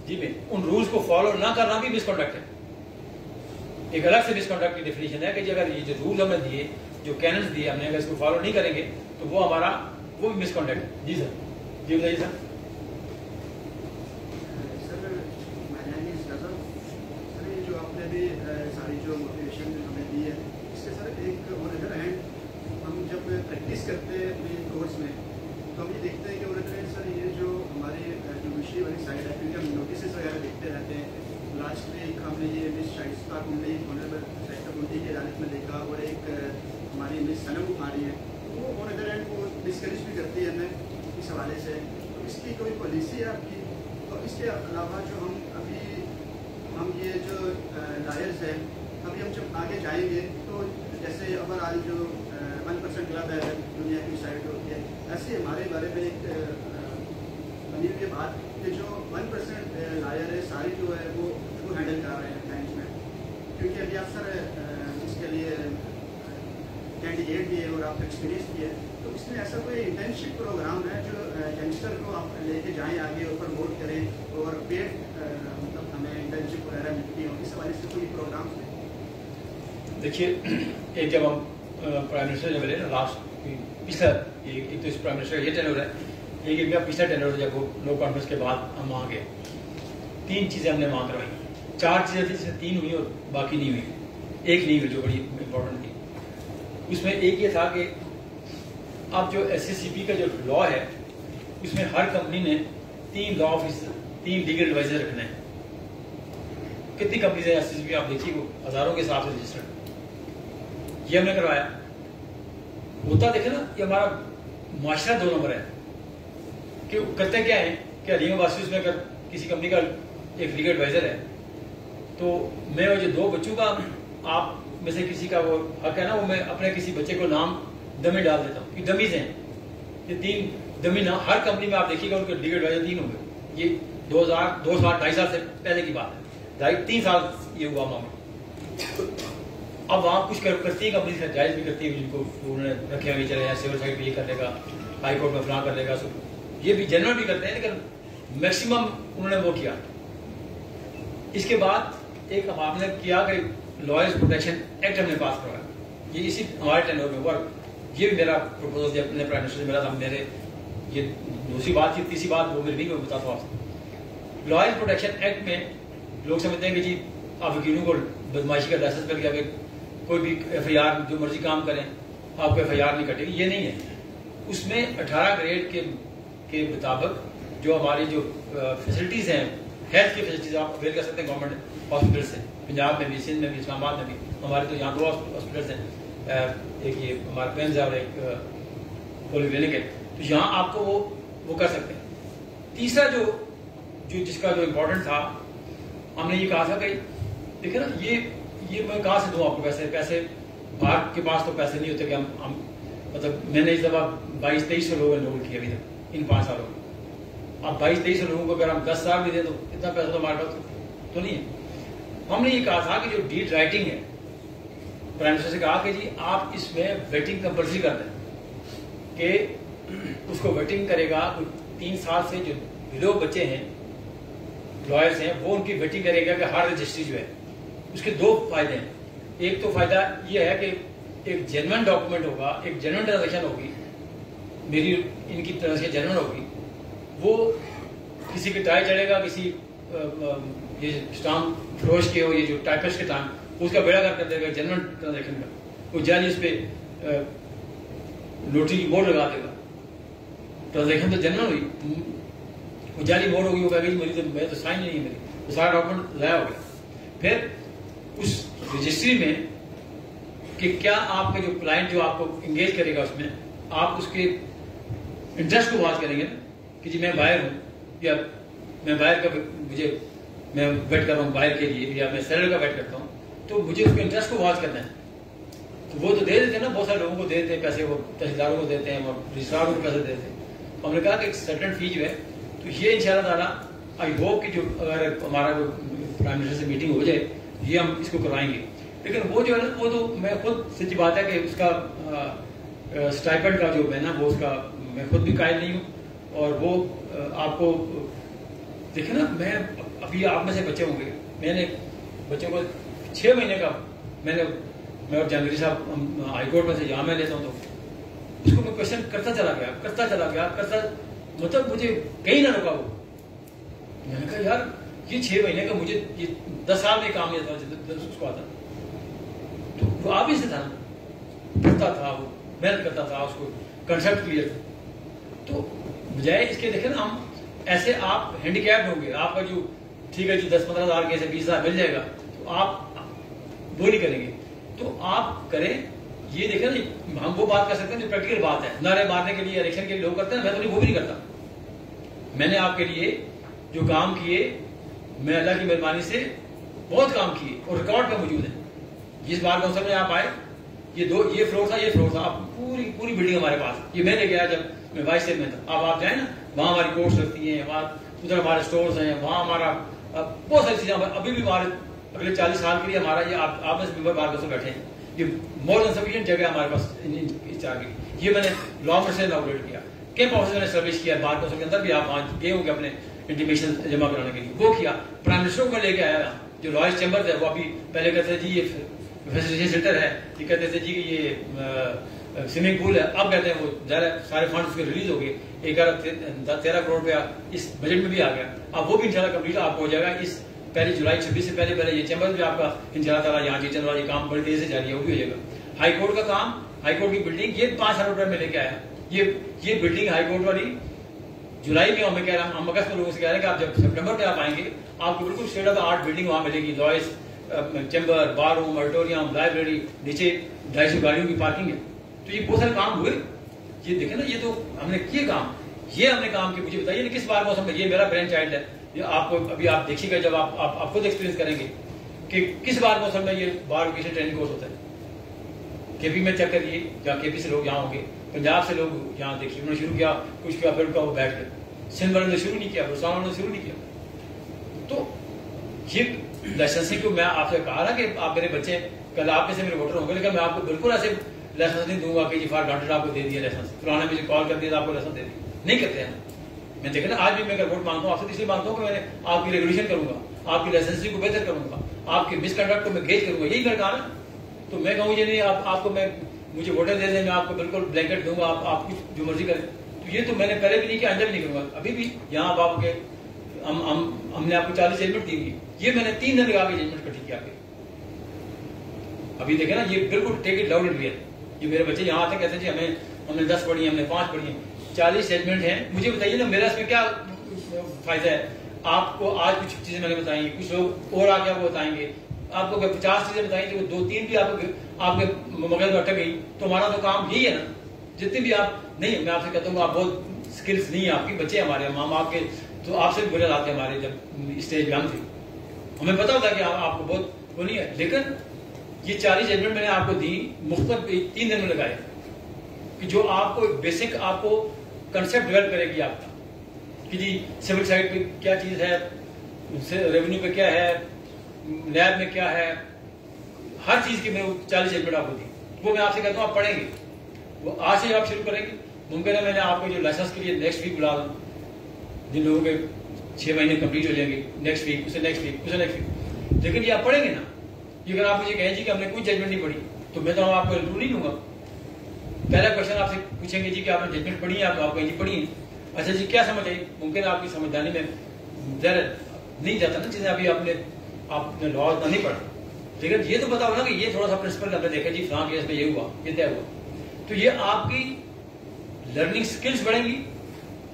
جی میں ان رولز کو فالو نہ کرنا بھی مس کنڈکٹ ہے. ایک الگ سے مس کنڈکٹ کی ڈیفینیشن ہے کہ اگر یہ جو رول ہمیں دیے، جو کیننز دیے ہم نے، اگر اس کو فالو نہیں کریں گے تو وہ ہمارا وہ بھی مس کنڈکٹ ہے. جی سر، جی بتائیے سر. ساری جو موٹیویشن ہمیں دی ہے اس کے سر ایک اور ادھر ہینڈ ہم جب پریکٹس کرتے ہیں اپنے کورس میں تو ہم یہ دیکھتے ہیں کہ اور ادھر ہینڈ سر یہ جو ہمارے جوڈیشری والی سائڈ ہے کیونکہ ہم نوٹسز وغیرہ دیکھتے رہتے ہیں. لاسٹ ویک ہم نے یہ مس شائستہ کنڈی آنریبل شائستہ کنڈی کی عدالت میں دیکھا اور ایک ہماری مس صنم کماری ہے، وہ اور ادھر ہینڈ وہ ڈسکریج بھی کرتی ہے ہمیں اس حوالے سے. تو اس کی کوئی پالیسی ہے آپ کی؟ اور اس کے علاوہ جو ہم یہ جو لائرز ہیں ابھی ہم جب آگے جائیں گے تو جیسے اوور آل جو 1% کلب ہے دنیا کی سائڈ ہوتی ہے، ایسے ہمارے بارے میں ایک بنی ہوئی بات کہ جو 1% لائر ہے ساری جو ہے وہ ہینڈل کر رہے ہیں بینچ میں، کیونکہ ابھی آپ سر اس کے لیے کینڈیڈیٹ بھی ہے اور آپ ایکسپیرینس بھی ہے. تو اس میں ایسا کوئی انٹرنشپ پروگرام ہے جو ینگسٹر کو آپ لے کے جائیں آگے اور پروموٹ کریں اور پیڈ مطلب ہمیں انٹرنشپ وغیرہ ملتی ہوں، اس حوالے سے کوئی پروگرام ہے؟ دیکھیے ایک جب ہم پرائم منسٹر جب ملے نا لاسٹ پچھلا ایک تو اس پرائم منسٹر یہ ٹینور ہے، ایک پچھلا ٹینور جب وہ نو کانفرنس کے بعد ہم وہاں گئے 3 چیزیں ہم نے وہاں کروائی. 4 چیزیں تھیں جس سے 3 ہوئی اور باقی نہیں ہوئی. ایک نہیں ہوئی جو بڑی امپورٹنٹ تھی. اس میں ایک یہ تھا کہ اب جو SSCP کا جو لا ہے اس میں ہر کمپنی نے 3 لا آفیسر 3 لیگل ایڈوائزر رکھنا ہے. کتنی کمپنیز ہیں SSCP آپ دیکھیے وہ ہزاروں کے حساب سے رجسٹرڈ. یہ ہم نے کروایا. ہوتا دیکھے نا یہ ہمارا معاشرہ 2 نمبر ہے کہ کرتے کیا ہے کہ علیم یونیورسٹی میں اگر کسی کمپنی کا ایک لیگل ایڈوائزر ہے تو میں وہ جو 2 بچوں کا آپ میں سے کسی کا وہ حق ہے نا، وہ میں اپنے کسی بچے کو نام ڈمی ڈال دیتا ہوں کہ ڈمیز ہیں. یہ 3 ڈمی نام ہر کمپنی میں آپ دیکھیے گا ان کے لیگل ایڈوائزر 3 ہوں گے. یہ 2 سال 2.5 سال سے پہلے کی بات ہے، 3 سال یہ ہوا معاملہ. اب وہاں کچھ کرتی ہے کمپنی سے جائز بھی کرتی ہے جن کو انہوں نے رکھے ہوئے چلے سول سائڈ پہ یہ کر لے گا، ہائی کورٹ میں فلاں کر لے گا. یہ بھی جنرل بھی کرتے ہیں لیکن میکسیمم انہوں نے وہ کیا. اس کے بعد ایک ہم نے کیا کہ لائرز پروٹیکشن ایکٹ ہم نے پاس کروایا. یہ اسی ہمارے ٹینور میں ہوا. یہ بھی میرا پروپوزل جب اپنے پرائم منسٹر سے ملا تھا. میرے یہ دوسری بات تھی. تیسری بات وہ میری نہیں، میں بتاتا ہوں آپ سے. لائرز پروٹیکشن ایکٹ میں لوگ سمجھتے ہیں کہ جی آپ وکیلوں کو بدماشی کا لائسنس مل گیا کہ کوئی بھی FIR جو مرضی کام کریں آپ کو FIR نہیں کٹے گی. یہ نہیں ہے. اس میں 18 گریڈ کے مطابق جو ہماری جو فیسلٹیز ہیں، ہیلتھ کی فیسلٹیز آپ اویل کر سکتے ہیں گورنمنٹ ہاسپٹل سے. پنجاب میں بھی، سندھ میں بھی، اسلام آباد میں بھی. ہمارے تو یہاں 2 ہاسپٹلس ہیں، ایک یہ ہمارا پینز ہے اور ایک پولی کلینک ہے. تو یہاں آپ کو وہ کر سکتے ہیں. تیسرا جو جس کا جو امپورٹنٹ تھا، ہم نے یہ کہا تھا کہ دیکھیں نا یہ میں کہاں سے دوں آپ کو پیسے آپ کے پاس تو پیسے نہیں ہوتے کہ ہم مطلب میں نے اس دفعہ 2200-2300 لوگ انرول کیے ابھی تک ان 5 سالوں میں. اب 2200-2300 لوگوں کو اگر ہم 10,000 بھی دیں تو اتنا پیسہ تو ہمارے پاس تو نہیں ہے. ہم نے یہ کہا تھا کہ جو ڈیڈ رائٹنگ ہے، پرائم منسٹر سے کہا کہ جی آپ اس میں ویٹنگ کمپلسری کر دیں کہ اس کو ویٹنگ کرے گا. 3 سال سے جو بلو بچے ہیں لائرز ہیں وہ ان کی ویٹنگ کرے گا کہ ہر رجسٹری جو ہے. اس کے 2 فائدے ہیں. ایک تو فائدہ یہ ہے کہ ایک جینوئن ڈاکومنٹ ہوگا، ایک جینوئن ٹرانزیکشن ہوگی، میری ان کی ٹرانزیکشن جینوئن ہوگی. وہ کسی کے ٹائی چڑھے گا، کسی یہ اسٹامپ فروش کے ہو، یہ جو ٹائپسٹ کے ٹائم اس کا بیڑا کر دے گا جنرل ٹرانزیکشن کا، کوئی جج اس پہ نوٹری کی بورڈ لگا دے گا، ٹرانزیکشن تو جنرل ہوئی، وہ جعلی بورڈ ہوگی، وہ کہے گی میری تو میں تو سائن نہیں ہے میری، وہ سارا ڈاکومنٹ ضائع ہو گیا۔ پھر اس رجسٹری میں کہ کیا آپ کا جو کلائنٹ جو آپ کو انگیج کرے گا اس میں آپ اس کے انٹرسٹ کو واچ کریں گے کہ جی میں بائر ہوں، یا میں بائر کا میں ویٹ کر رہا ہوں بائر کے لیے، یا میں سیلر کا ویٹ کرتا ہوں، تو مجھے اس کے انٹرسٹ کو واچ کرنا ہے۔ تو وہ تو دے دیتے ہیں نا، بہت سارے لوگوں کو دے دیتے ہیں پیسے، وہ تحصیلداروں کو دیتے ہیں اور رجسٹراروں کو پیسے دیتے ہیں۔ ہم نے کہا کہ ایک سرٹن فی جو ہے، تو یہ انشاءاللہ تعالیٰ آئی ہوپ کہ جو اگر ہمارا پرائم منسٹر سے میٹنگ ہو جائے یہ ہم اس کو کروائیں گے۔ لیکن وہ جو ہے نا، وہ تو میں خود سچی بات ہے کہ اس کا اسٹائپنڈ کا جو ہے نا، وہ اس کا میں خود بھی قائل نہیں ہوں، اور وہ آپ کو دیکھیں نا، میں ابھی آپ میں سے بچے ہوں گے، میں نے بچوں کو 6 مہینے کا میں اور جہانگیر صاحب ہائی کورٹ میں سے جہاں میں لیتا ہوں، تو اس کو میں کوشچن کرتا چلا گیا، مطلب مجھے کہیں نہ رکا وہ۔ میں نے کہا یار یہ 6 مہینے کا مجھے یہ 10 سال میں کام نہیں تھا اس کو آتا، تو وہ آپ ہی سے تھا نا، پڑھتا تھا، وہ محنت کرتا تھا، اس کو کنسپٹ کلیئر تھا۔ تو بجائے اس کے دیکھیں نا، ہم ایسے آپ ہینڈی کیپڈ ہوں گے، آپ کا جو ٹھیک ہے جی 10-15 ہزار کے 20 ہزار مل جائے گا، تو آپ وہ نہیں کریں گے، تو آپ کریں یہ دیکھیں نا، ہم وہ بات کر سکتے ہیں جو پریکٹیکل بات ہے، نعرے مارنے کے لیے الیکشن کے لیے لوگ کرتے ہیں، میں تو وہ بھی نہیں کرتا۔ میں نے آپ کے لیے جو کام کیے، میں اللہ کی مہربانی سے بہت کام کیے اور ریکارڈ پہ موجود ہے۔ جس بار کونسل میں آپ آئے، یہ فلور تھا، اب پوری بلڈنگ ہمارے پاس، یہ میں نے گیا جب میں وائس چیئرمین تھا۔ اب آپ جائیں نا، وہاں ہماری کورٹس رکھتی ہیں، وہاں ادھر ہمارے سٹورز ہیں، وہاں ہمارا بہت ساری چیزیں، ابھی بھی ہمارے اگلے 40 سال کے لیے ہمارا یہ آپ میں سے ممبر بار کونسل بیٹھے ہیں، یہ مور دین سفیشینٹ جگہ ہمارے پاس اس طرح کی۔ یہ میں نے لا میں سے اناگوریٹ کیا، کیمپ آفس میں نے اسٹیبلش کیا، بار کونسل کے اندر بھی آپ وہاں گئے ہوں گے اپنے انٹیمیشن جمع کرانے کے لیے، وہ کیا۔ پرائم منسٹر کو لے کے آیا، جو لائرس چیمبر ہے، وہ ابھی پہلے کہتے تھے جی یہ فیسیلیٹیشن سینٹر ہے، یہ کہتے تھے جی کہ یہ سوئمنگ پول ہے، اب کہتے ہیں وہ سارے فنڈس کے ریلیز ہو گئے، 1.13 کروڑ روپیہ اس بجٹ میں بھی آ گیا۔ اب وہ بھی انشاءاللہ کمپلیٹ آپ کو ہو جائے گا اس 1 جولائی 26 سے پہلے یہ چیمبر بھی آپ کا انشاءاللہ تعالیٰ یہاں چل رہا ہے، یہ کام بڑی تیزی سے جاری ہے، وہ بھی ہو جائے گا۔ ہائی کورٹ کا کام، ہائی کورٹ کی بلڈنگ، یہ 5 ارب روپے میں لے کے آیا، یہ بلڈنگ ہائی کورٹ والی جولائی میں ہمیں کہہ رہا ہوں، ہم اگست میں لوگوں سے کہہ رہے ہیں کہ آپ جب سپٹمبر میں آپ آئیں گے، آپ کو بالکل state of the art building وہاں ملے گی، لائرس چیمبر، بار روم، آڈیٹوریم، لائبریری، نیچے 250 گاڑیوں کی پارکنگ ہے۔ تو یہ بہت سارے کام ہوئے، یہ دیکھیں نا، یہ تو ہم نے کیے کام، یہ ہم نے کام کیا۔ مجھے بتائیے کس بار موسم میں، یہ میرا برین چائلڈ ہے، یہ آپ کو ابھی آپ دیکھیے گا جب آپ خود ایکسپیرینس کریں گے کہ کس بار موسم میں یہ بار ویکیشن ٹریننگ کورس ہوتا ہے۔ کے پی میں چیک کریے، جہاں کے پی سے لوگ یہاں ہوں گے، پنجاب سے لوگ یہاں دیکھیے، انہوں نے شروع کیا کچھ کیا، پھر وہ بیٹھ گئے، سندھ والوں نے شروع نہیں کیا، بلوچستان نے شروع نہیں کیا۔ تو یہ لائسنسنگ کو میں آپ سے کہا نا کہ آپ میرے بچے کل آپ میں سے میرے ووٹر ہوں گے، لیکن میں آپ کو بالکل ایسے لائسنس نہیں دوں گا کہ جی فار گرانٹیڈ آپ کو دے دیا لائسنس، فلانا مجھے کال کر دیا آپ کو لائسنس دے دیا، نہیں کرتے ہیں۔ میں دیکھیں نا، آج بھی میں اگر ووٹ مانگتا ہوں آپ سے، اس لیے مانگتا ہوں کہ میں آپ کی ریگولیشن کروں گا، آپ کی لائسنسنگ کو بہتر کروں گا، آپ کے مس کنڈکٹ کو میں گیج کروں گا، یہی میرا کام ہے۔ تو میں کہوں یہ نہیں آپ کو میں مجھے ووٹر دے دیں، میں آپ کو بالکل بلینکٹ دوں گا، آپ کچھ جو مرضی کریں، تو یہ تو میں نے پہلے بھی نہیں کیا، آئندہ بھی نہیں کروں گا۔ ابھی بھی یہاں آپ کے ہم نے آپ کو 40 ججمنٹ دی ہوئی، یہ میں نے 3 دن لگا کے ججمنٹ کٹھی کیا کے۔ ابھی دیکھیں نا، یہ بالکل take it loud and clear, یہ میرے بچے یہاں آتے کہتے ہیں جی ہم نے 10 پڑھی ہیں، ہم نے 5 پڑھی ہیں، 40 ججمنٹ ہیں۔ مجھے بتائیے نا میرا اس میں کیا فائدہ ہے؟ آپ کو آج کچھ چیزیں میں نے بتائی ہیں، کچھ لوگ اور آگے آپ کو بتائیں گے، آپ کو 50 چیزیں بتائیں تو 2-3 بھی آپ کے مغز میں اٹک گئی، تو ہمارا تو کام یہی ہے نا۔ جتنی بھی آپ نہیں، میں آپ سے کہتا ہوں آپ بہت اسکلس نہیں ہیں آپ کی، بچے ہمارے ماں باپ کے تو آپ سے بھی برے لاتے ہمارے، جب اسٹیج پہ ہم تھے ہمیں پتا ہوتا کہ آپ کو بہت وہ نہیں ہے، لیکن یہ 40 ججمنٹ میں نے آپ کو دی، مختلف 3 دن میں لگائے، کہ جو آپ کو بیسک آپ کو کنسپٹ ڈیولپ کرے گی آپ کا، کہ جی سول سائٹ پہ کیا چیز ہے، ریونیو پہ کیا ہے، لیب میں کیا ہے، ہر چیز کی میں 40 ججمنٹ آپ کو دی، وہ میں آپ سے کہتا ہوں آپ پڑھیں گے، وہ آج سے آپ شروع کریں گے۔ ممکن ہے میں نے آپ کو جو لائسنس کے لیے نیکسٹ ویک بلا دوں، جن لوگوں کے 6 مہینے کمپلیٹ ہو جائیں گے، نیکسٹ ویک، اسے نیکسٹ ویک، اسے نیکسٹ ویک، لیکن یہ آپ پڑھیں گے نا۔ اگر آپ مجھے کہیں جی کہ ہم نے کوئی ججمنٹ نہیں پڑھی، تو میں تو آپ کو انٹرویو نہیں دوں گا۔ پہلا کوشچن آپ سے پوچھیں گے جی کہ آپ نے ججمنٹ پڑھی ہے، آپ کہیں جی پڑھی ہے، اچھا جی کیا سمجھ آئی؟ ممکن آپ کی سمجھدانی میں نہیں جاتا نا چیزیں، ابھی آپ نے لاز نہیں پڑھا، لیکن یہ تو پتا ہوگا کہ یہ تھوڑا سا پرنسپل آپ نے دیکھا جی فلاں کیس میں یہ ہوا، یہ طے ہوا، تو یہ آپ کی لرننگ سکلز بڑھیں گی،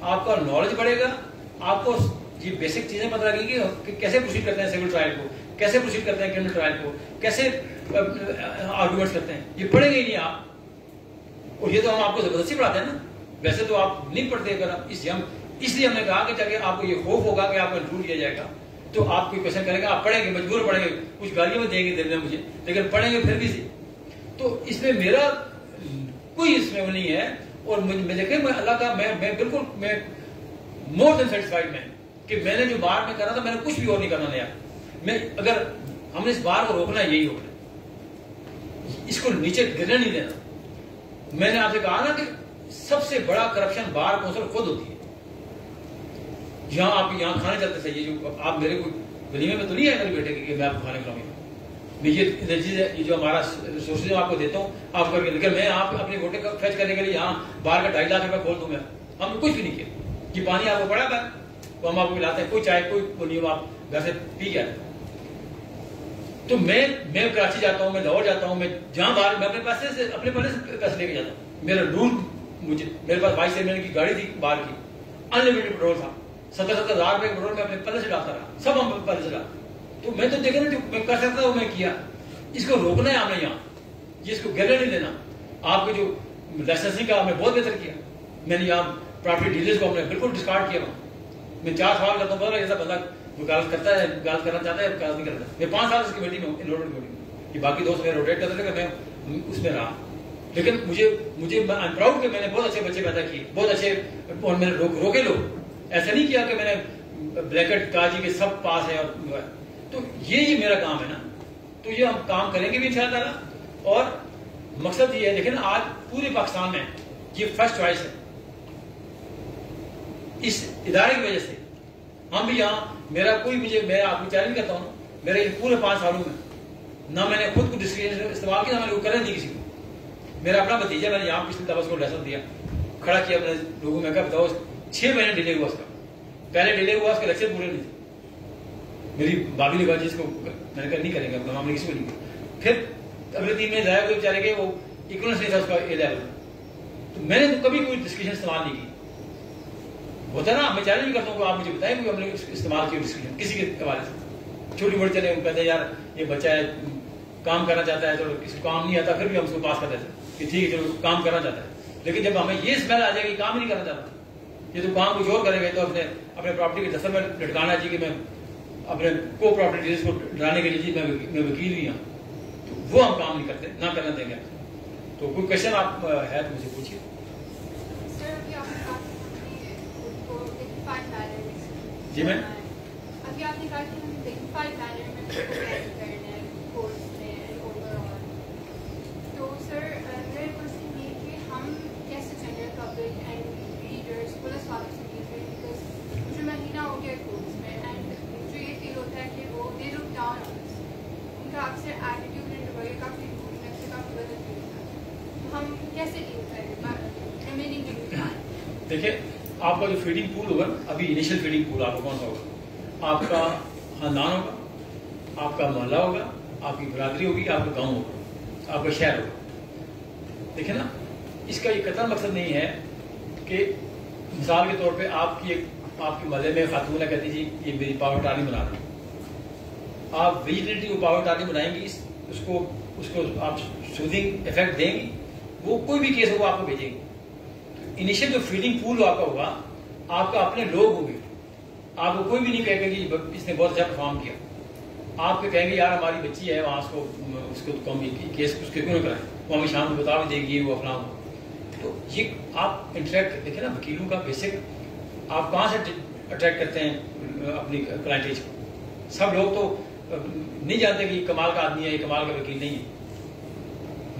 آپ کا نالج بڑھے گا، آپ کو یہ بیسک چیزیں پتہ لگیں گی کہ کیسے پروسیڈ کرتے ہیں سول ٹرائل کو، کیسے پروسیڈ کرتے ہیں کرمنل ٹرائل کو، کیسے آرگومنٹس کرتے ہیں، یہ پڑھیں گے ہی نہیں آپ، اور یہ تو ہم آپ کو زبردستی پڑھاتے ہیں نا، ویسے تو آپ نہیں پڑھتے، اگر اس لیے ہم نے کہا کہ تاکہ آپ کو یہ خوف ہوگا کہ آپ کو انکلوڈ کیا جائے گا تو آپ کوئی کوشچن کریں گے، آپ پڑھیں گے، مجبور پڑھیں گے، کچھ گالیاں میں دیں گے دل میں مجھے، لیکن پڑھیں گے پھر بھی سے. تو اس میں میرا کوئی اس میں وہ نہیں ہے، اور میں دیکھیں میں اللہ کا میں بالکل میں مور دین سیٹسفائڈ میں کہ میں نے جو بار میں کرا تھا میں نے کچھ بھی اور نہیں کرنا نیا. میں اگر ہم نے اس بار کو روکنا ہے یہی روکنا، اس کو نیچے گرنے نہیں دینا. میں نے آپ سے کہا نا کہ سب سے بڑا کرپشن بار کونسل خود ہوتی ہے. جہاں آپ یہاں کھانے چلتے تھے، یہ جو آپ میرے کو ولیمے میں تو نہیں ہے میرے بیٹے کہ میں آپ کو کھانے کھلاؤں گا، میں یہ جو ہمارا ریسورسز آپ کو دیتا ہوں آپ کر کے، لیکن میں آپ اپنی ووٹیں فیچ کرنے کے لیے یہاں باہر کا 2.5 لاکھ روپے کھول دوں گا. ہم نے کچھ بھی نہیں کیا. یہ پانی آپ کو پڑا ہے تو ہم آپ کو پلاتے ہیں، کوئی چائے کوئی نہیں آپ گھر سے پی گیا. تو میں کراچی جاتا ہوں، میں لاہور جاتا ہوں، میں جہاں باہر میں اپنے پیسے سے پیسے لے کے جاتا ہوں. میرا رول میرے پاس 22 مہینے کی گاڑی تھی باہر کی، انلمیٹڈ پیٹرول تھا، 70,000 روپے پیٹرول میں اپنے پلے سے ڈالتا رہا، سب ہم پلے سے ڈالتے. تو میں تو دیکھا نا جو میں کر سکتا وہ میں کیا. اس کو روکنا ہے ہم نے یہاں، اس کو گرنے نہیں دینا. آپ کو جو لائسنسنگ کا ہم نے بہت بہتر کیا. میں نے یہاں پراپرٹی ڈیلرز کو ہم نے بالکل ڈسکارڈ کیا. میں 4 سال کرتا ہوں، پتا ایسا بندہ وکالت کرتا ہے، وکالت کرنا چاہتا ہے، وکالت نہیں کرتا. میں 5 سال اس کمیٹی میں ہوں، انوالومنٹ کمیٹی میں. یہ باقی دوست میرے روٹیٹ کرتے تھے کہ میں اس میں رہا. لیکن مجھے آئی ایم پراؤڈ کہ میں نے بہت اچھے بچے پیدا کیے، بہت اچھے، اور میں نے روکے لوگ. ایسا نہیں کیا کہ میں نے بریکٹ کہا جی کہ سب پاس ہے. اور تو یہ میرا کام ہے نا، تو یہ ہم کام کریں گے بھی انشاءاللہ تعالیٰ. اور مقصد یہ ہے، لیکن آج پورے پاکستان میں یہ فرسٹ چوائس ہے اس ادارے کی وجہ سے. ہم بھی یہاں میرا کوئی میں آپ کو چیلنج کرتا ہوں، میرے پورے 5 سالوں میں نہ میں نے خود کو ڈسکریشن استعمال کیا، نہ میں نے وہ کرنے نہیں کسی کو. میرا اپنا بھتیجا میں نے یہاں پچھلی دفعہ اس کو لیسن دیا، کھڑا کیا اپنے لوگوں میں، کہا بتاؤ 6 مہینے ڈیلے ہوا اس کا. پہلے ڈیلے ہوا اس کے لیکچر پورے نہیں تھے. میری بابی نے کہا جس کو میں نے کہا نہیں کریں گے اپنا معاملے کسی کو نہیں کیا. پھر اگلے 3 مہینے ضائع ہوئے بیچارے کے، وہ اکولنس نہیں تھا اس کا اے لیول. تو میں نے تو کبھی کوئی ڈسکشن استعمال نہیں کی. ہوتا ہے نا، میں چیلنج کرتا ہوں کہ آپ مجھے بتائیں کہ ہم نے استعمال کیا ڈسکشن کسی کے حوالے سے. چھوٹی بڑی چلے کہتے ہیں یار یہ بچہ ہے کام کرنا چاہتا ہے، چلو کسی کو کام نہیں آتا پھر بھی ہم اس کو پاس کر دیتے ہیں کہ ٹھیک ہے چلو کام کرنا چاہتا ہے. لیکن جب ہمیں یہ اسمیل آ جائے گی کام ہی نہیں کرنا چاہتا، یہ تو کام کچھ اور کرے گا، تو اپنے پراپرٹی کے دفتر میں لٹکانا چاہیے کہ میں اپنے کو پراپرٹی ڈیلرز کو ڈرانے کے لیے جی میں وکیل بھی ہوں. تو وہ ہم کام نہیں کرتے، نہ کرنا دیں گے. تو کوئی کوشچن آپ ہے تو مجھے پوچھیے. جی میں ابھی آپ نے کہا کہ ہم ڈیگنیفائڈ مینر میں کرنا ہے کورس میں اوور آل. تو سر میرا کوشچن یہ کہ ہم کیسے general public and readers plus والوں سے مل رہے ہیں، بیکاز مجھے مہینہ ہو گیا کورس میں، اینڈ مجھے یہ فیل ہوتا ہے کہ وہ دے لک ڈاؤن آن اس. ان کا اکثر ایٹیٹیوڈ اینڈ رویہ کافی امپروومنٹ سے کافی غلط فیل ہوتا ہے. تو ہم کیسے ڈیل کریں ریمیننگ ڈیگنیفائڈ؟ دیکھیں آپ کا جو فیڈنگ پول ہوگا، ابھی انیشیل فیڈنگ پول آپ کا کون سا ہوگا؟ آپ کا خاندان ہوگا، آپ کا محلہ ہوگا، آپ کی برادری ہوگی، آپ کا گاؤں ہوگا، آپ کا شہر ہوگا. دیکھیں نا، اس کا یہ قطعا مقصد نہیں ہے کہ مثال کے طور پہ آپ کی محلے میں خاتون ہے کہتی جی یہ میری پاور ٹالی بنا رہی ہے، آپ ویجیٹیلٹی کو پاور ٹالی بنائیں گی، اس کو آپ سوزنگ افیکٹ دیں گی، وہ کوئی بھی کیس ہوگا آپ کو بھیجیں گی. انیشیل جو فیڈنگ پول آپ کا ہوگا، آپ کا اپنے لوگ ہوں گے. آپ کو کوئی بھی نہیں کہے گا کہ اس نے بہت اچھا پرفارم کیا. آپ کو کہیں گے یار ہماری بچی ہے وہاں، اس کو کیس اس کے کیوں نہ کرائیں، وہ ہمیں شام کو بتا بھی دے گی وہ اپنا. تو یہ آپ انٹریکٹ دیکھیں نا، وکیلوں کا بیسک آپ کہاں سے اٹریکٹ کرتے ہیں اپنی کلائنٹیج کو. سب لوگ تو نہیں جانتے کہ یہ کمال کا آدمی ہے، یہ کمال کا وکیل نہیں ہے.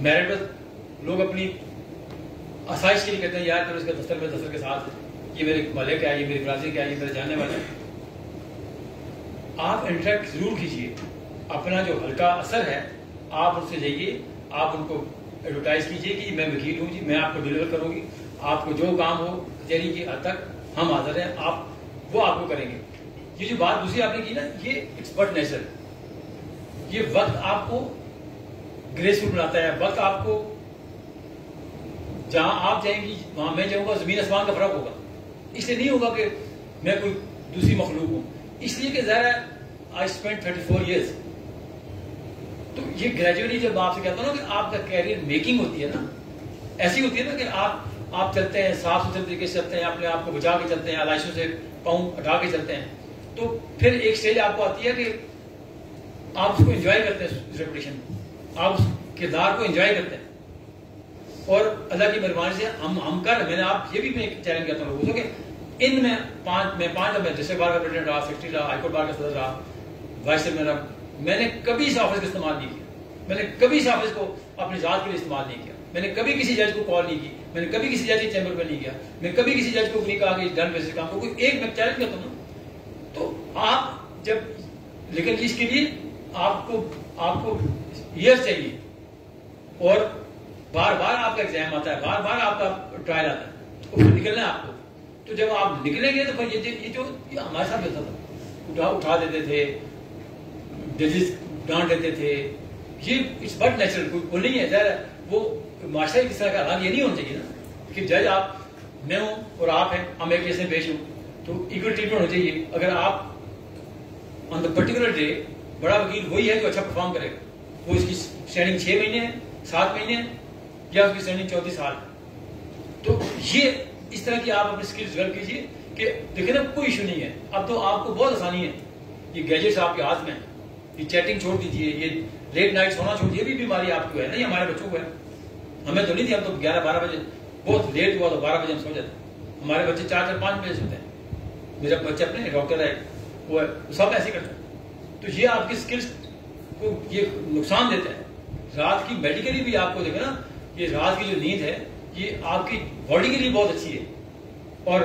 میرٹ پر لوگ اپنی آسائش کے لیے کہتے ہیں یار پھر اس کا دفتر کے ساتھ یہ میرے محلے کا ہے، یہ میری برادری کا ہے، یہ میرے جاننے والے. آپ انٹریکٹ ضرور کیجیے. اپنا جو ہلکا اثر ہے آپ ان سے جائیے، آپ ان کو ایڈورٹائز کیجیے کہ میں وکیل ہوں جی، میں آپ کو ڈلیور کروں گی، آپ کو جو کام ہو کچہری کی حد تک ہم حاضر ہیں, آپ وہ آپ کو کریں گے. یہ جو بات دوسری آپ نے کی نا, یہ اٹس بٹ نیچرل. یہ وقت آپ کو گریسفل بناتا ہے, وقت آپ کو جہاں آپ جائیں گی وہاں میں جاؤں گا, زمین آسمان کا فرق ہوگا. اس لیے نہیں ہوگا کہ میں کوئی دوسری مخلوق ہوں, اس لیے کہ ظاہر ہے آئی اسپینڈ 34 ایئرس. تو یہ گریجولی جب آپ سے کہتا ہوں نا کہ آپ کا کیریئر میکنگ ہوتی ہے نا, ایسی ہوتی ہے نا کہ آپ چلتے ہیں صاف ستھرے طریقے سے چلتے ہیں, اپنے آپ کو بچا کے چلتے ہیں, آلائشوں سے پاؤں ہٹا کے چلتے ہیں, تو پھر ایک اسٹیج آپ کو آتی ہے کہ آپ اس کو انجوائے کرتے ہیں, اس ریپوٹیشن آپ اس کردار کو انجوائے کرتے ہیں. اور اللہ کی مہربانی سے ہم میں نے آپ یہ بھی میں چیلنج کرتا ہوں لوگوں کو کہ ان میں 5 میں ڈسٹرکٹ بار کا پریزیڈنٹ رہا, سیکرٹری رہا, ہائی کورٹ بار کا صدر رہا, وائس چیئرمین رہا, میں نے کبھی اس آفس کا استعمال نہیں کیا. میں نے کبھی اس آفس کو اپنی ذات کے لیے استعمال نہیں کیا. میں نے کبھی کسی جج کو کال نہیں کی, میں نے کبھی کسی جج کے چیمبر میں نہیں گیا, میں کبھی کسی جج کو نہیں کہا کہ ڈن بیسس کام کو کوئی ایک میں چیلنج کرتا ہوں. تو آپ جب, لیکن اس کے لیے آپ کو ایئرس چاہیے, اور بار بار آپ کا ایگزام آتا ہے, بار بار آپ کا ٹرائل آتا ہے, تو پھر نکلنا ہے آپ کو. تو جب آپ نکلیں گے تو پھر یہ جو ہمارے ساتھ ہوتا تھا, اٹھا دیتے تھے, ججز ڈانٹ دیتے تھے, یہ اٹس بٹ نیچرل, وہ نہیں ہے. ظاہر وہ معاشرے کس طرح کا حال یہ نہیں ہونا چاہیے نا کہ جج آپ میں ہوں اور آپ ہیں, ہم ایک جیسے پیش ہوں, تو ایکول ٹریٹمنٹ ہونا چاہیے. اگر آپ آن دا پرٹیکولر ڈے, بڑا وکیل وہی ہے جو اچھا پرفارم کرے گا, وہ اس کی اسٹینڈنگ 6 مہینے ہے, 7 مہینے ہے, یا اس کی اسٹینڈنگ 34 سال. تو یہ اس طرح کی آپ اپنی اسکلز ڈیولپ کیجیے کہ دیکھیں نا کوئی ایشو نہیں ہے. اب تو آپ کو بہت آسانی ہے, یہ گیجٹس آپ کے ہاتھ میں ہیں, یہ چیٹنگ چھوڑ دیجیے, یہ لیٹ نائٹ سونا چھوڑ دیجیے. بھی بیماری آپ کو ہے نہیں, ہمارے بچوں کو ہے, ہمیں تو نہیں تھی. ہم تو 11-12 بجے, بہت لیٹ ہوا تو 12 بجے ہم سو جاتے. ہمارے بچے 4-5 بجے سوتے ہیں. میرا بچہ اپنے ڈاکٹر ہے, وہ سب ایسے کرتے ہیں. تو یہ آپ کی اسکلس کو یہ نقصان دیتا ہے. رات کی میڈیکلی بھی آپ کو دیکھیں نا, یہ رات کی جو نیند ہے یہ آپ کی باڈی کے لیے بہت اچھی ہے, اور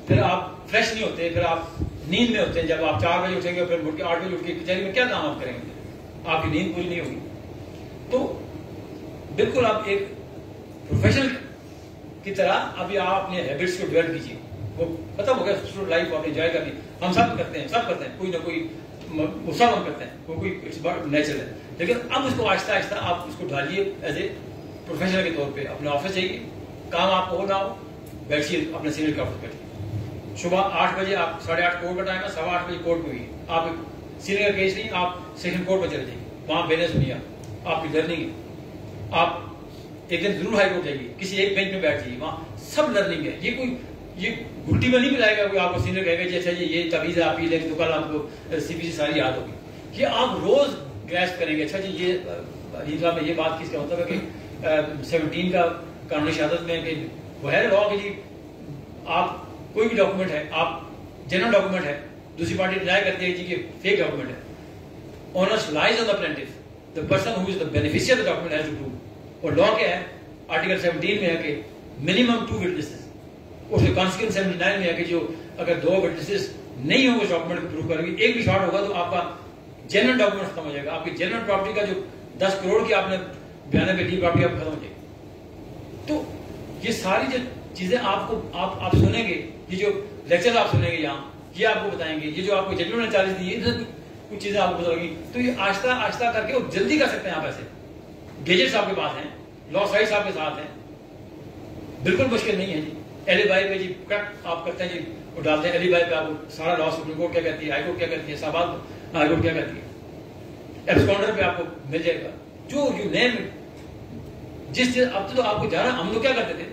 پھر آپ فریش نہیں ہوتے, پھر آپ نیند میں ہوتے ہیں. جب آپ 4 بجے اٹھیں گے, پھر اٹھ کے 8 بجے اٹھ کے کچہری میں کیا کام آپ کریں گے, آپ کی نیند پوری نہیں ہوگی. تو بالکل آپ ایک پروفیشنل کی طرح ابھی آپ اپنے ہیبٹس کو ڈیولپ کیجیے. وہ ختم ہو گیا اسٹوڈنٹ لائف کو آپ انجوائے کرنی, ہم سب کرتے ہیں, کوئی نہ کوئی غصہ ہم کرتے ہیں, کوئی نیچرل ہے. لیکن اب اس کو آہستہ آہستہ آپ اس کو ڈالیے ایز اے پروفیشنل کے طور پہ. اپنے آفس جائیے, کام آپ کو نہ ہو, بیٹھیے اپنے سینئر کے آفس بیٹھیے. صبح 8 بجے آپ 8:30 کورٹ کا ٹائم ہے, 8:15 بجے کورٹ میں ہوئی, آپ سینئر کیس نہیں, آپ سیشن کورٹ میں چلے جائیے, وہاں بیلنس نہیں آپ کی لرننگ ہے. آپ ایک دن ضرور ہائی کورٹ جائیے, کسی ایک بینچ میں بیٹھ جائیے, وہاں سب لرننگ ہے. یہ کوئی یہ گھٹی میں نہیں ملائے گا کوئی آپ کو سینئر کہے گا جی اچھا جی یہ تعویذ ہے آپ کی, لیکن تو کل آپ کو CPC ساری یاد ہوگی. یہ آپ روز گریسپ کریں گے. اچھا جی یہ عجیب صاحب نے یہ بات کی, اس کا مطلب ہے کہ 17 کا قانون شہادت میں کہ وہ ہے لا کہ جی آپ کوئی بھی ڈاکومنٹ ہے, آپ جنرل ڈاکومنٹ ہے, دوسری پارٹی ڈینائی کرتی ہے جی کہ فیک ڈاکومنٹ ہے. Onus lies on the plaintiff, the person who is the beneficiary of the document has to prove. اور لا کیا ہے, آرٹیکل 17 میں ہے کہ منیمم 2 وٹنسز, اور کانسیکوینس 79 میں ہے کہ جو اگر 2 وٹنسز نہیں ہوں گے اس ڈاکومنٹ کو پروو کریں گے, ایک بھی شارٹ ہوگا تو آپ کا جنرل ڈاکومنٹ ختم ہو جائے گا. آپ کی جنرل پراپرٹی کا جو 10 کروڑ کی آپ نے بیان پہ لی پراپرٹی آپ ختم ہو جائے گی. تو یہ ساری جو چیزیں آپ کو آپ سنیں گے, یہ جو لیکچر آپ سنیں گے یہاں, یہ آپ کو بتائیں گے, یہ جو آپ کو ججمنٹ نے 40 دی ہے, کچھ چیزیں آپ کو بتائیں گی. تو یہ آہستہ آہستہ کر کے وہ جلدی کر سکتے ہیں آپ. ایسے گیجٹس آپ کے پاس ہیں, لا سائٹس آپ کے ساتھ ہیں, بالکل مشکل نہیں ہے جی. ایلی بائی پہ جی آپ کرتے ہیں جی, وہ ڈالتے ہیں ایلی بائی پہ, آپ سارا لا سپریم کورٹ کیا کہتی ہے, ہائی کورٹ کیا کہتی ہے, سابات ہائی کورٹ کیا کہتی ہے, ایبسکانڈر پہ آپ کو مل جائے گا. جو یو نیم جس چیز. اب تو آپ کو جانا, ہم لوگ کیا کرتے تھے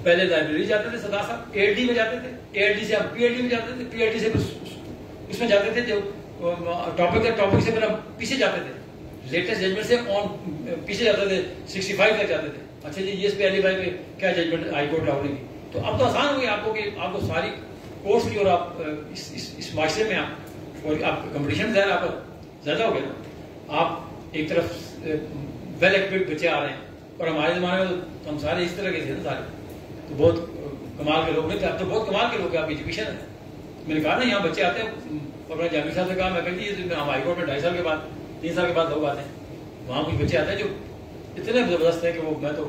پہلے لائبریری جاتے تھے سدا صاحب, ALD میں جاتے تھے, ALD سے ہم PLD میں جاتے تھے, PLD سے اس میں جاتے تھے جو ٹاپک سے پھر ہم پیچھے جاتے تھے, لیٹسٹ ججمنٹ سے پیچھے جاتے تھے, 65 تک جاتے تھے. اچھا جی یہ اس پہ ایلی بائی پہ کیا ججمنٹ ہائی کورٹ لاہور کی. تو اب تو آسان ہو گیا آپ کو کہ آپ کو ساری کورس کی, اور آپ اس معاشرے میں اور آپ کمپٹیشن ظاہر آپ زیادہ ہو گیا نا. آپ ایک طرف ویل ایکوپڈ بچے آ رہے ہیں, اور ہمارے زمانے میں تو ہم سارے اس طرح کے تھے نا سارے, تو بہت کمال کے لوگ نہیں تھے. اب تو بہت کمال کے لوگ ہیں, آپ ایجوکیشن ہے. میں نے کہا نا یہاں بچے آتے ہیں, اور میں جامع صاحب سے کہا, میں کہتی ہم ہائی کورٹ میں 2.5 سال کے بعد 3 سال کے بعد لوگ آتے ہیں, وہاں کچھ بچے آتے ہیں جو اتنے زبردست ہیں کہ وہ میں تو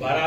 12